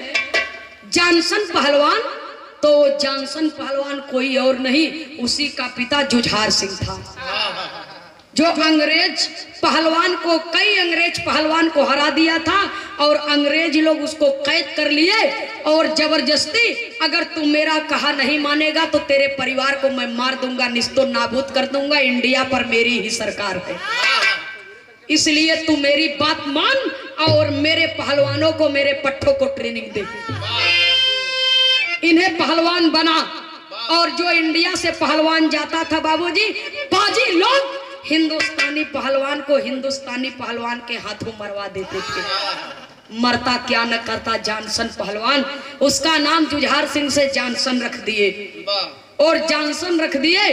जॉनसन पहलवान तो जानसन पहलवान कोई और नहीं, उसी का पिता जुझार सिंह था, जो अंग्रेज पहलवान को, कई अंग्रेज पहलवान को हरा दिया था और अंग्रेज लोग उसको कैद कर लिए और जबरदस्ती, अगर तू मेरा कहा नहीं मानेगा तो तेरे परिवार को मैं मार दूंगा, निस्तो नाबूद कर दूंगा, इंडिया पर मेरी ही सरकार है, इसलिए तू मेरी बात मान और मेरे पहलवानों को, मेरे पट्टों को ट्रेनिंग दे, इन्हें पहलवान बना। और जो इंडिया से पहलवान जाता था बाबूजी, बाजी लोग हिंदुस्तानी पहलवान को हिंदुस्तानी पहलवान के हाथों मरवा देते थे। मरता क्या न करता जानसन पहलवान, उसका नाम जुझार सिंह से जानसन रख दिए। और जानसन रख दिए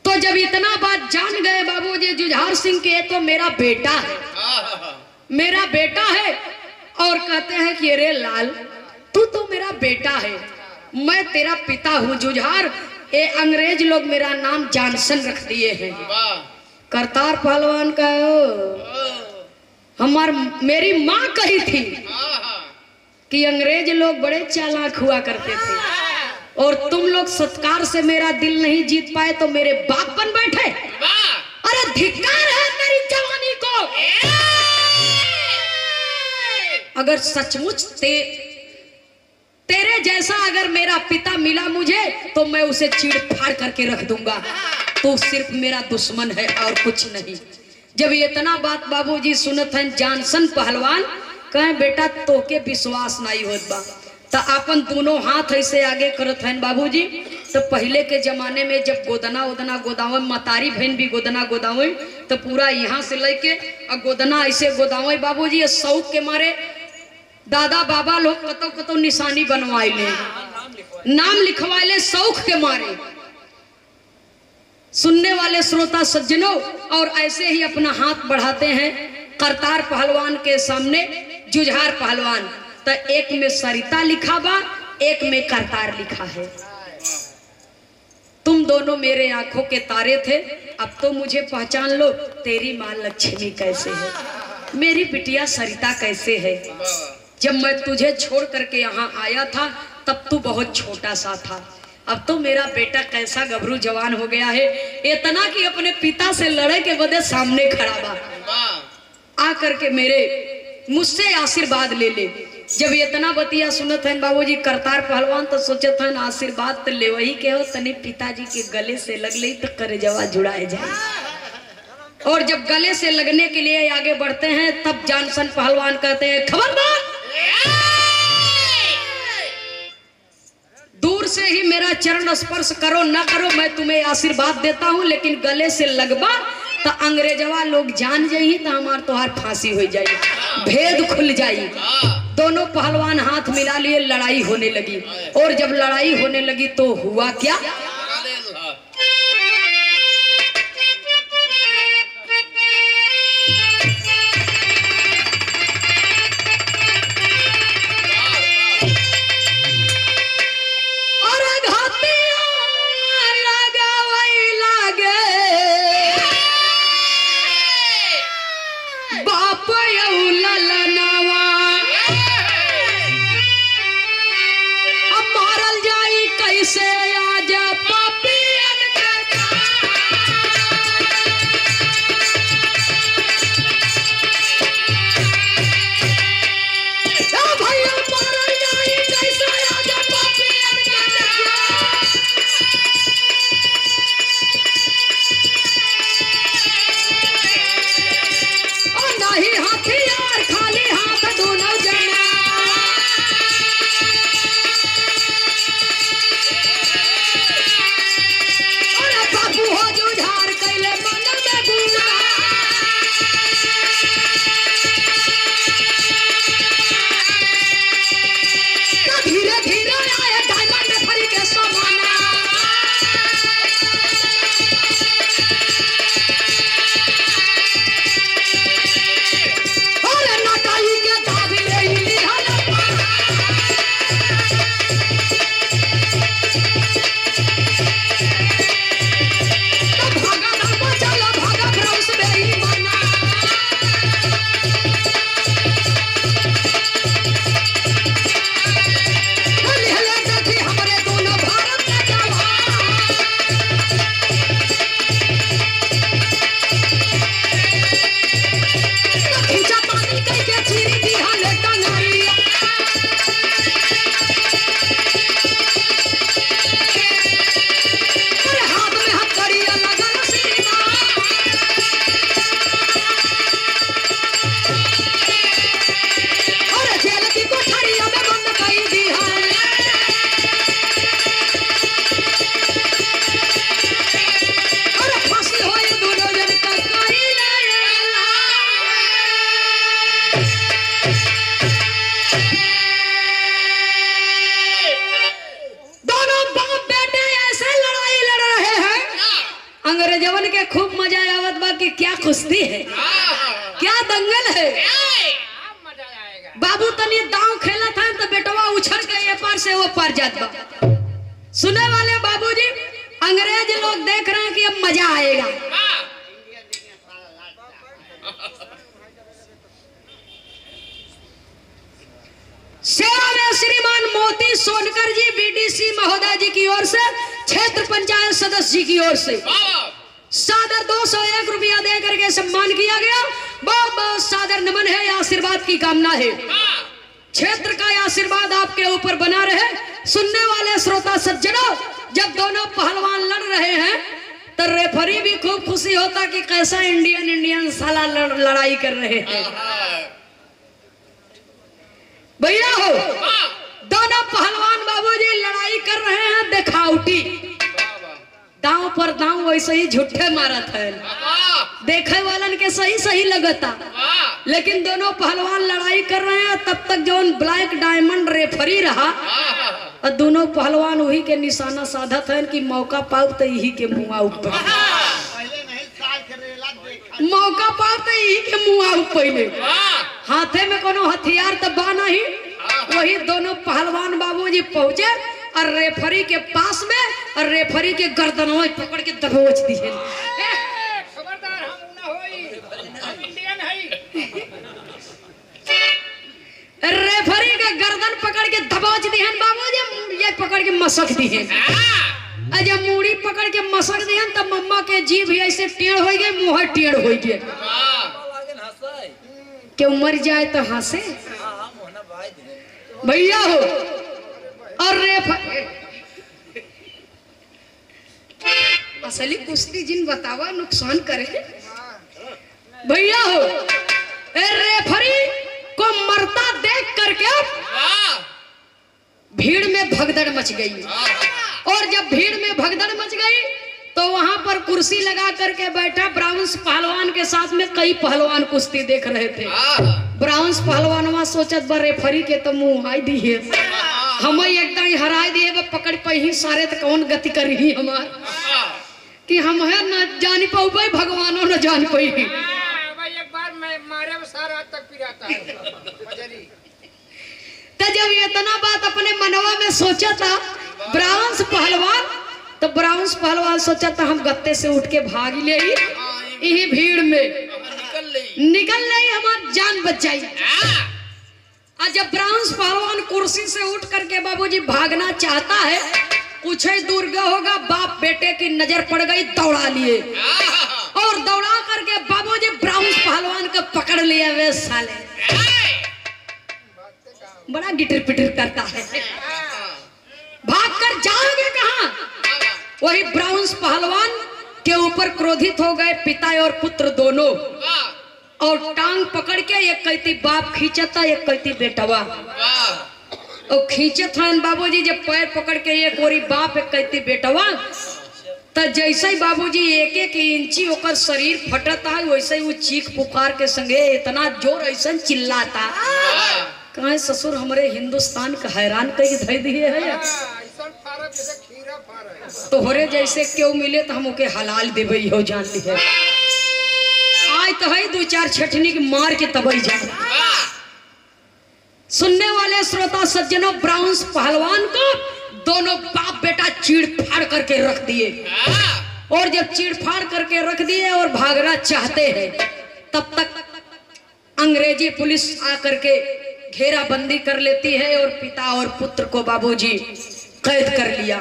तो जब इतना बात जान गए बाबूजी जुझार सिंह के, तो मेरा बेटा है, मेरा बेटा है, और कहते हैं कि अरे लाल तू तो मेरा बेटा है, मैं तेरा पिता हूँ जुझार, ये अंग्रेज लोग मेरा नाम जानसन रख दिए हैं। करतार पहलवान का मेरी माँ कही थी कि अंग्रेज लोग बड़े चालाक हुआ करते थे और तुम लोग सत्कार से मेरा दिल नहीं जीत पाए तो मेरे बाप बन बैठे। अरे धिक्कार है तेरी जवानी को, अगर सचमुच तेरे जैसा अगर मेरा पिता मिला मुझे तो मैं उसे चीड़ फाड़ करके रख दूंगा, तो सिर्फ मेरा दुश्मन है और कुछ नहीं। जब इतना बात बाबूजी सुनत हैं जानसन पहलवान, कहे बेटा तोके विश्वास नहीं होत बा, तो अपन दोनों हाथ ऐसे आगे करत हैं बाबूजी। तो पहले के जमाने में जब गोदना उदना गोदावे, मतारी बहन भी गोदना गोदावे, तो पूरा यहाँ से लेके और गोदना ऐसे गोदावे बाबूजी, ये शौक के मारे दादा बाबा लोग कतो कतो निशानी बनवाए ले, नाम लिखवाए ले शौक के मारे। सुनने वाले श्रोता सज्जनों, और ऐसे ही अपना हाथ बढ़ाते हैं करतार पहलवान के सामने जुझार पहलवान, तो एक में सरिता लिखा बा, एक में करतार लिखा है। तुम दोनों मेरे आंखों के तारे थे, अब तो मुझे पहचान लो, तेरी मां लक्ष्मी कैसे है, मेरी बिटिया सरिता कैसे है। जब मैं तुझे छोड़ करके यहाँ आया था तब तू बहुत छोटा सा था, अब तो मेरा बेटा कैसा गभरू जवान हो गया है, इतना कि अपने पिता से लड़े के बदले सामने खड़ा बा, आ करके मेरे मुझसे आशीर्वाद ले ले। जब इतना बतिया सुनत हैं बाबूजी करतार पहलवान, तो सोचत हैं आशीर्वाद तो ले वही के हो, तनी पिताजी के गले से लग ले तो करेजवा जुड़ाए जाए। और जब गले से लगने के लिए आगे बढ़ते हैं तब जानसन पहलवान कहते हैं खबरदार, दूर से ही मेरा चरण स्पर्श करो ना करो, मैं तुम्हें आशीर्वाद देता हूं, लेकिन गले से लगबा तो अंग्रेजवा लोग जान जाई तो हमार तोहार फांसी हो जाई, भेद खुल जाई। दोनों पहलवान हाथ मिला लिए, लड़ाई होने लगी। और जब लड़ाई होने लगी तो हुआ क्या, खूब मजा आवत बा कि क्या कुश्ती है, क्या दंगल है। मजा आएगा। बाबू तनी दांव खेला था तो बेटवा उछल के ये पार से वो पार जात बा। सुने वाले बाबूजी, अंग्रेज लोग देख रहे हैं कि अब मजा आएगा। सेवा में श्रीमान मोती सोनकर जी बीडीसी महोदय जी की ओर से, क्षेत्र पंचायत सदस्य जी की ओर से सादर 201 रुपया दे करके सम्मान किया गया। बहुत बहुत सादर नमन है, आशीर्वाद की कामना है। क्षेत्र का आशीर्वाद आपके ऊपर बना रहे। सुनने वाले श्रोता सज्जनों, जब दोनों पहलवान लड़ रहे हैं तो रेफरी भी खूब खुशी होता कि कैसा इंडियन साला लड़ाई कर रहे हैं। भैया हो, दोनों पहलवान बाबूजी लड़ाई कर रहे हैं दिखावटी, दांव पर दांव वैसे ही झूठे मारत है, देखे वालन के सही सही लगता। लेकिन दोनों पहलवान लड़ाई कर रहे हैं, तब तक जो ब्लैक डायमंड रेफरी रहा और दोनों पहलवान वही के निशाना साधत है कि मौका पाओ तो यही के मुआ ऊपर, मौका पाओ तो यही के मुआ ऊपर। पहले हाथे में कोनो हथियार तो बा नहीं, वही दोनों पहलवान बाबूजी पहुंचे और रेफरी के पास में और रेफरी के गर्दनों पकड़ के दबोच दिए। खबरदार, हम ना होई, हम इंडियन हई। रेफरी के गर्दन पकड़ के दबोच दिए बाबूजी, ये पकड़ के मसक दिए। जब मूड़ी पकड़ के मसक दिए तब मम्मा के जीभ ऐसे टेढ़ हो गए, मुंह टेढ़ हो गए। क्यों मर जाए तो हंसे भैया हो। और असली कुश्ती जिन बतावा नुकसान करे भैया हो। रेफरी को मरता देख करके भीड़ में भगदड़ मच गई, और जब भीड़ में भगदड़ मच गई तो वहां पर कुर्सी लगा करके बैठा ब्राउन्स पहलवान के साथ में कई पहलवान कुश्ती देख रहे थे। ब्राउन्स पहलवानवा सोचत बा रेफरी के तो मुंह आई दी है, हम एकदम हराई दिए, पकड़ पे ही सारे तो कौन गति कर रही हमार कि हम है न जान पाऊ भाई, भगवानों न जान पाई। एक बार मैं मारे में सारा तक पिराता है। तो जब इतना बात अपने मनवा में सोचा था ब्राउन्स पहलवान, तो ब्राउन्स पहलवान सोचा था हम गत्ते से उठ के भाग ले, यही भीड़ में निकल ले, हमारी जान बच जाए। और जब ब्राउन्स पहलवान कुर्सी से उठ करके बाबूजी भागना चाहता है, कुछ ही दूर गया होगा, बाप बेटे की नजर पड़ गई, दौड़ा लिए और दौड़ा करके बाबूजी ब्राउन्स पहलवान को पकड़ लिया। वे साले बड़ा गिटर पिटर करता है, भागकर जाओगे कहां? वही ब्राउन्स पहलवान के ऊपर क्रोधित हो गए पिता और पुत्र दोनों, और टांग पकड़ के एक कहती बाप खींचता, एक कहती बेटवा, और खींचत हैं बाबूजी। जब पैर पकड़ के एक ओरी बाप एक कहती बेटवा, तो जैसे ही बाबूजी एक एक इंची होकर शरीर फटता है, वैसे ही वो चीख पुकार के संगे इतना जोर ऐसा चिल्लाता। कहाँ ससुर हमारे हिंदुस्तान का हैरान कई धै दिए है, तोहरे जैसे क्यों मिले तो हम ओके हलाल देवे हो जान ली है। आज तो है दो चार छठनी के मार के तबई जाए। सुनने वाले श्रोता सज्जनों, ब्राउन्स पहलवान को दोनों बाप बेटा चीड़ फाड़ करके रख दिए, और जब चीड़ फाड़ करके रख दिए और भागना चाहते हैं, तब तक अंग्रेजी पुलिस आकर के घेराबंदी कर लेती है और पिता और पुत्र को बाबूजी कैद कर लिया।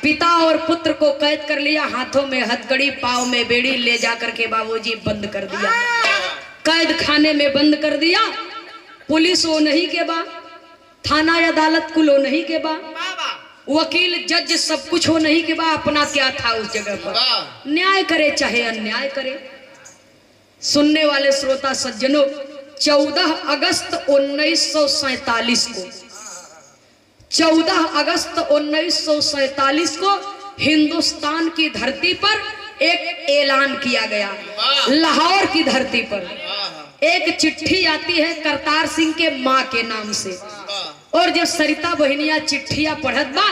पिता और पुत्र को कैद कर लिया, हाथों में हथकड़ी, पाँव में बेड़ी ले जाकर के बाबूजी बंद कर दिया, कैद खाने में बंद कर दिया। पुलिस वो नहीं के बा, थाना अदालत कुल वो नहीं के बा, वकील जज सब कुछ हो नहीं के बा, अपना क्या था उस जगह पर, न्याय करे चाहे अन्याय करे। सुनने वाले श्रोता सज्जनों, 14 अगस्त 1947 को 14 अगस्त 1947 को हिंदुस्तान की धरती पर एक ऐलान किया गया। लाहौर की धरती पर एक चिट्ठी आती है करतार सिंह के माँ के नाम से, और जब सरिता बहनिया चिट्ठिया पढ़त बा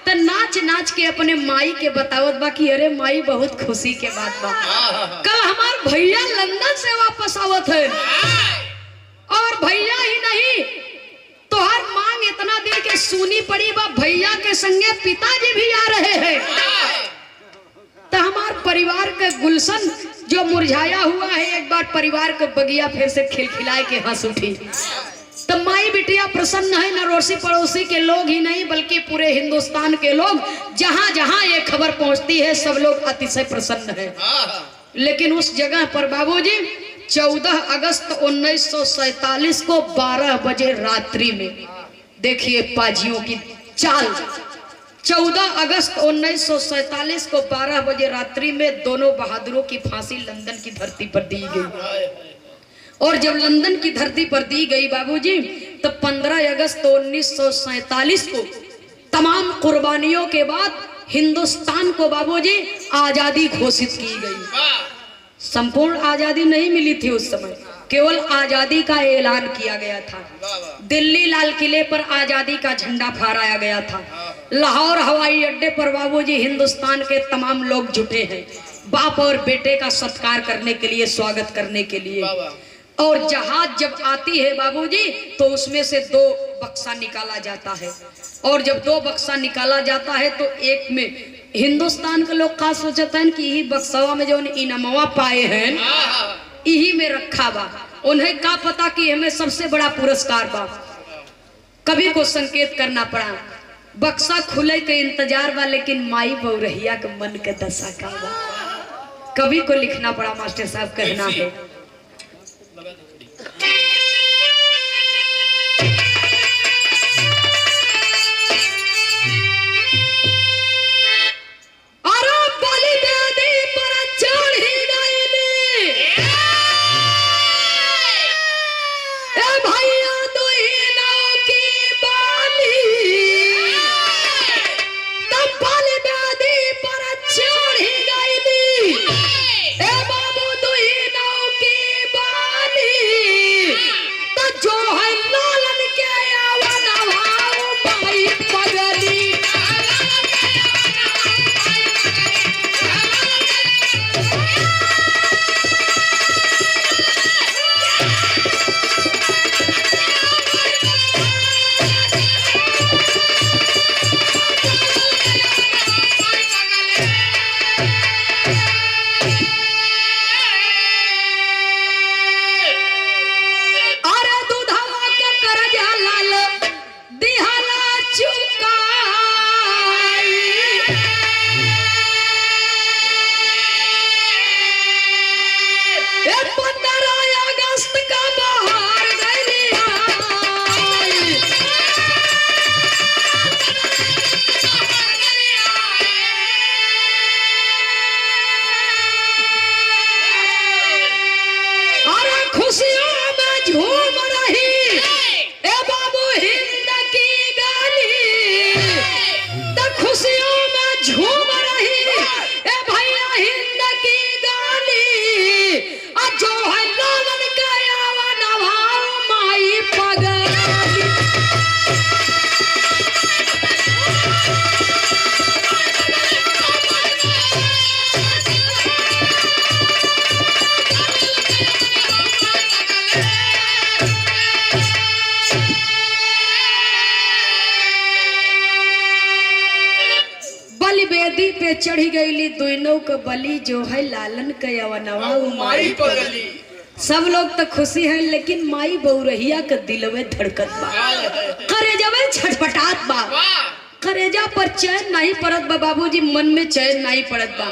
तो नाच नाच के अपने माई के बतावत बा कि अरे माई बहुत खुशी के बात बा, कल हमार भैया लंदन से वापस आवत है और भैया ही नहीं तो हर मांग इतना दिन के सुनी पड़ी बा, भैया के संगे पिताजी भी आ रहे हैं। तो हमार परिवार के गुलशन जो मुरझाया हुआ है एक बार परिवार के बगिया फिर से खिलखिलाए के हंस उठी। तो माई बिटिया प्रसन्न है, न रोसी पड़ोसी के लोग ही नहीं बल्कि पूरे हिंदुस्तान के लोग, जहां जहां ये खबर पहुंचती है सब लोग अतिशय प्रसन्न है। लेकिन उस जगह पर बाबूजी 14 अगस्त 1947 को 12 बजे रात्रि में, देखिए पाजियों की चाल, 14 अगस्त 1947 को 12 बजे रात्रि में दोनों बहादुरों की फांसी लंदन की धरती पर दी गई। और जब लंदन की धरती पर दी गई बाबूजी तो 15 अगस्त 1947 को तमाम कुर्बानियों के बाद हिंदुस्तान को बाबूजी आजादी घोषित की गई। संपूर्ण आजादी नहीं मिली थी उस समय, केवल आजादी का ऐलान किया गया था। दिल्ली लाल किले पर आजादी का झंडा फहराया गया था। लाहौर हवाई अड्डे पर बाबूजी हिंदुस्तान के तमाम लोग जुटे हैं बाप और बेटे का सत्कार करने के लिए, स्वागत करने के लिए। और जहाज जब आती है बाबूजी तो उसमें से 2 बक्सा निकाला जाता है और जब 2 बक्सा निकाला जाता है तो एक में हिंदुस्तान के लोग खास सोचते हैं कि यही बक्सवा में जो इनामवा पाए हैं यही में रखा बा, उन्हें क्या पता कि हमें सबसे बड़ा पुरस्कार बा। कभी को संकेत करना पड़ा, बक्सा खुले के इंतजार बा लेकिन माई बहुरहिया के मन के दशा का बा। कभी को लिखना पड़ा, मास्टर साहब कहना है पे चढ़ी गईली दुइनों का बलि जो है लालन कयवनवा माई पगली। सब लोग तो खुशी है लेकिन माई बहुरहिया के दिल में धड़कत बा, करेजा में छटपटात बा, करेजा पर चैन नहीं पड़त बा बाबूजी, मन में चैन नहीं पड़त बा।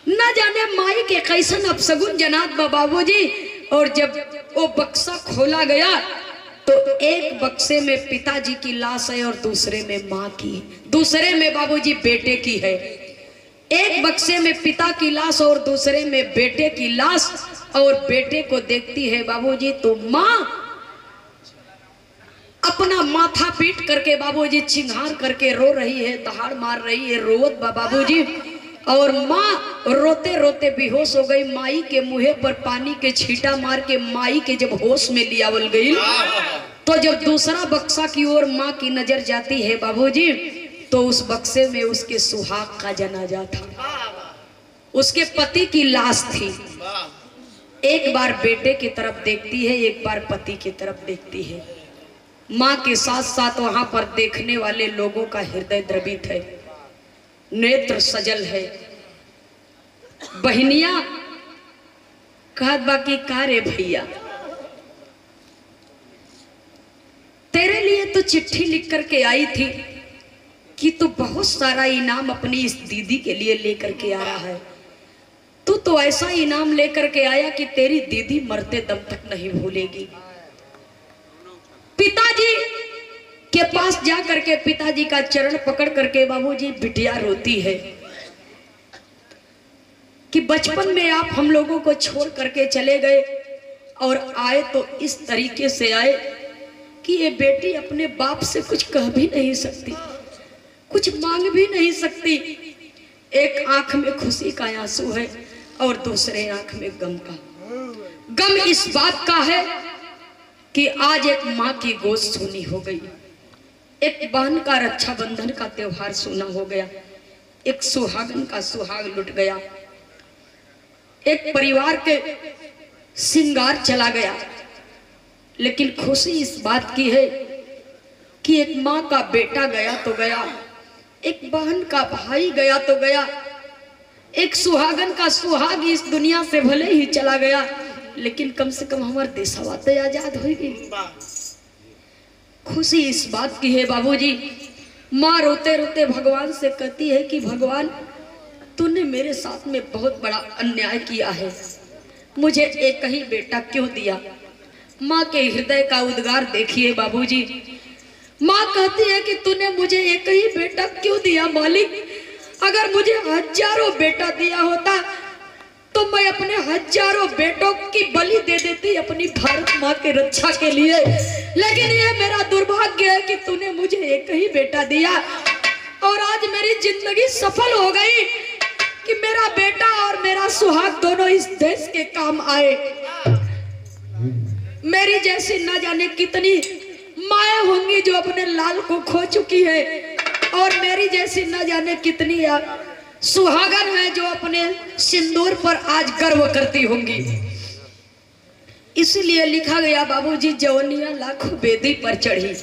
न जाने माई के कैसन अपसगुन जनात बा बाबूजी। और जब वो बक्सा खोला गया तो एक बक्से में पिताजी की लाश है और दूसरे में माँ की, दूसरे में बाबूजी बेटे की है। एक बक्से में पिता की लाश और दूसरे में बेटे की लाश। और बेटे को देखती है बाबूजी तो माँ अपना माथा पीट करके बाबूजी चिंगार करके रो रही है, दहाड़ मार रही है, रोवत बाबूजी। और माँ रोते रोते बेहोश हो गई। माई के मुँह पर पानी के छींटा मार के माई के जब होश में लियावल गई तो जब दूसरा बक्सा की ओर माँ की नजर जाती है बाबूजी तो उस बक्से में उसके सुहाग का जनाजा था, उसके पति की लाश थी। एक बार बेटे की तरफ देखती है, एक बार पति की तरफ देखती है। माँ के साथ साथ वहां पर देखने वाले लोगों का हृदय द्रवित है, नेत्र सजल है। बहनिया कहत बाकी का रे भैया, तेरे लिए तो चिट्ठी लिख करके आई थी कि तू बहुत सारा इनाम अपनी इस दीदी के लिए लेकर के आ रहा है। तू तो ऐसा इनाम लेकर के आया कि तेरी दीदी मरते दम तक नहीं भूलेगी। पिताजी के पास जा करके पिताजी का चरण पकड़ करके बाबूजी बिटिया रोती है कि बचपन में आप हम लोगों को छोड़ करके चले गए और आए तो इस तरीके से आए कि ये बेटी अपने बाप से कुछ कह भी नहीं सकती, कुछ मांग भी नहीं सकती। एक आंख में खुशी का आंसू है और दूसरे आंख में गम का। गम इस बात का है कि आज एक माँ की गोद सूनी हो गई, एक बहन का रक्षाबंधन का त्योहार सूना हो गया, एक सुहागन का सुहाग लुट गया, एक परिवार के श्रृंगार चला गया। लेकिन खुशी इस बात की है कि एक माँ का बेटा गया तो गया, एक बहन का भाई गया तो गया, एक सुहागन का सुहाग इस दुनिया से भले ही चला गया, लेकिन कम से कम हमारे देशवा तो आजाद हो गई। खुशी इस बात की है बाबूजी। माँ रोते रोते भगवान से कहती है कि भगवान, तूने मेरे साथ में बहुत बड़ा अन्याय किया है, मुझे एक ही बेटा क्यों दिया। माँ के हृदय का उद्गार देखिए बाबूजी। माँ कहती है कि तूने मुझे एक ही बेटा क्यों दिया मालिक, अगर मुझे हजारों बेटा दिया होता तो मैं अपने हजारों बेटों की बलि दे देती अपनी भारत माँ के रक्षा के लिए। लेकिन ये मेरा दुर्भाग्य है कि तूने मुझे एक ही बेटा दिया और आज मेरी जिंदगी सफल हो गई कि मेरा बेटा और मेरा सुहाग दोनों इस देश के काम आए। मेरी जैसी न जाने कितनी माएं होंगी जो अपने लाल को खो चुकी है, और मेरी जैसी न जाने कितनी सुहागन है जो अपने सिंदूर पर आज गर्व करती होंगी। इसलिए लिखा गया बाबूजी, जवनिया लाखों बेदी पर चढ़ी,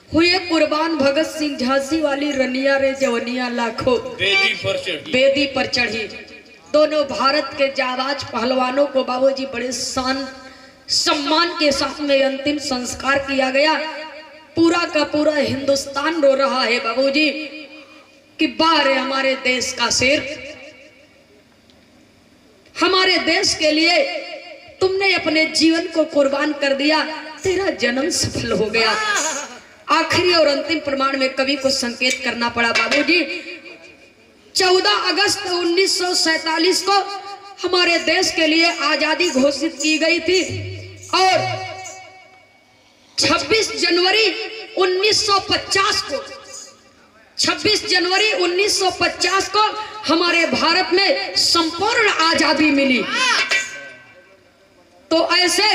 हुए कुर्बान भगत सिंह झांसी वाली रनिया रे जवनिया लाखों बेदी पर चढ़ी। दोनों भारत के जाबाज पहलवानों को बाबूजी बड़े शान सम्मान के साथ में अंतिम संस्कार किया गया। पूरा का पूरा हिंदुस्तान रो रहा है बाबूजी कि बाहर हमारे देश का शेर, हमारे देश के लिए तुमने अपने जीवन को कुर्बान कर दिया, तेरा जन्म सफल हो गया। आखिरी और अंतिम प्रमाण में कवि को संकेत करना पड़ा बाबूजी। 14 अगस्त 1947 को हमारे देश के लिए आजादी घोषित की गई थी और 26 जनवरी 1950 को हमारे भारत में संपूर्ण आजादी मिली। तो ऐसे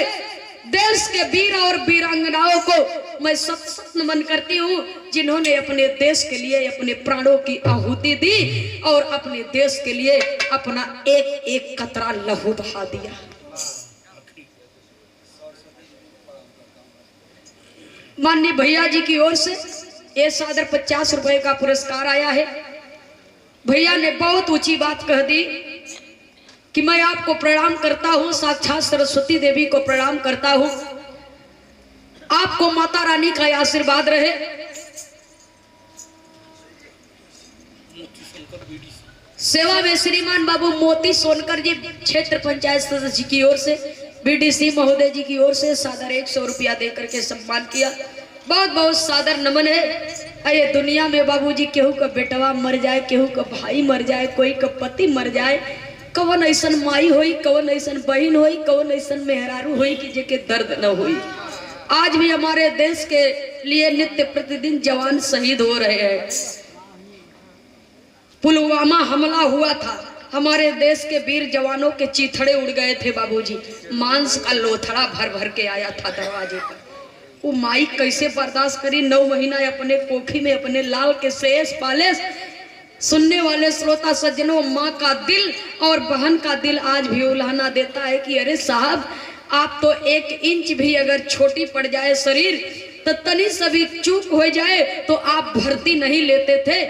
देश के वीर और वीरांगनाओं को मैं सत नमन करती हूँ जिन्होंने अपने देश के लिए अपने प्राणों की आहुति दी और अपने देश के लिए अपना एक एक कतरा लहू बहा दिया। माननीय भैया जी की ओर से ये सादर 50 रुपए का पुरस्कार आया है। भैया ने बहुत ऊंची बात कह दी कि मैं आपको प्रणाम करता हूं, साक्षात सरस्वती देवी को प्रणाम करता हूं, आपको माता रानी का आशीर्वाद रहे। सेवा में श्रीमान बाबू मोती सोनकर जी क्षेत्र पंचायत सदस्य की ओर से बीडीसी महोदय जी की ओर से सादर 100 रुपया देकर के सम्मान किया। बहुत बहुत सादर नमन है। ये दुनिया में बाबूजी केहू का बेटवा मर जाए, केहू का भाई मर जाए, कोई का पति मर जाए, कवन ऐसन माई होई, कवन ऐसन बहन होई, कवन ऐसन मेहरारू होई कि जेके दर्द न होई। आज भी हमारे देश के लिए नित्य प्रतिदिन जवान शहीद हो रहे हैं। पुलवामा हमला हुआ था, हमारे देश के वीर जवानों के चीथड़े उड़ गए थे बाबूजी, मांस का लोथड़ा भर भर के आया था दरवाजे पर। वो माई कैसे बर्दाश्त करी। 9 महीना अपने कोखी में अपने लाल के शेष पाले। सुनने वाले श्रोता सज्जनों, माँ का दिल और बहन का दिल आज भी उल्हाना देता है कि अरे साहब, आप तो 1 इंच भी अगर छोटी पड़ जाए शरीर तो तनी सभी चूक हो जाए तो आप भर्ती नहीं लेते।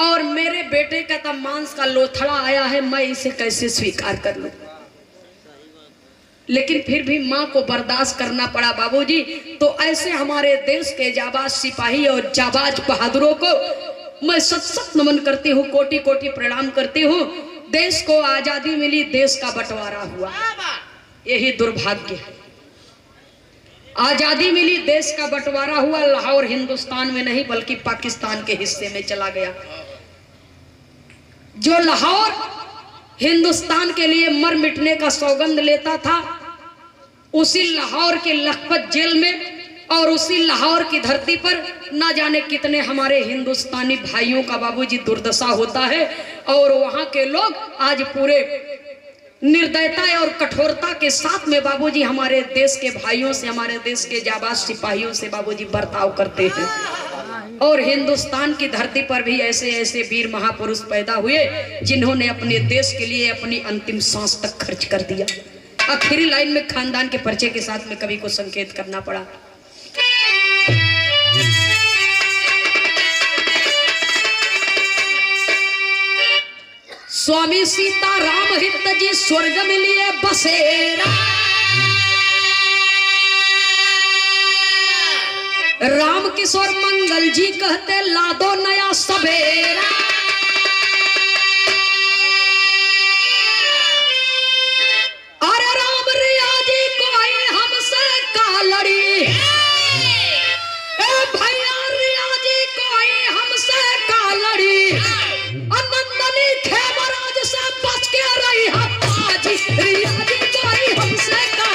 और मेरे बेटे का तो मांस का लोथड़ा आया है, मैं इसे कैसे स्वीकार कर लूं। लेकिन फिर भी माँ को बर्दाश्त करना पड़ा बाबूजी। तो ऐसे हमारे देश के जाबाज सिपाही और जाबाज बहादुरों को मैं सत नमन करती हूँ, कोटि कोटि प्रणाम करती हूँ। देश को आजादी मिली, देश का बंटवारा हुआ, यही दुर्भाग्य है। आजादी मिली, देश का बंटवारा हुआ, लाहौर हिंदुस्तान में नहीं बल्कि पाकिस्तान के हिस्से में चला गया। जो लाहौर हिंदुस्तान के लिए मर मिटने का सौगंध लेता था, उसी लाहौर के लखपत जेल में और उसी लाहौर की धरती पर ना जाने कितने हमारे हिंदुस्तानी भाइयों का बाबूजी दुर्दशा होता है। और वहां के लोग आज पूरे निर्दयता और कठोरता के साथ में बाबूजी हमारे देश के भाइयों से, हमारे देश के जाबाज सिपाहियों से बाबूजी बर्ताव करते हैं। और हिंदुस्तान की धरती पर भी ऐसे ऐसे वीर महापुरुष पैदा हुए जिन्होंने अपने देश के लिए अपनी अंतिम सांस तक खर्च कर दिया। आखिरी लाइन में खानदान के परिचय के साथ में कवि को संकेत करना पड़ा। स्वामी सीताराम हित जी स्वर्ग मिलिए बसेरा, राम किशोर मंगल जी कहते ला दो नया सवेरा। अरे राम रिया जी कोई हमसे का लड़ी, ए भैया रिया जी कोई हमसे का लड़ी, अनंदनी खेमराज से बच के रही हप्पा जी, रिया जी कोई हमसे का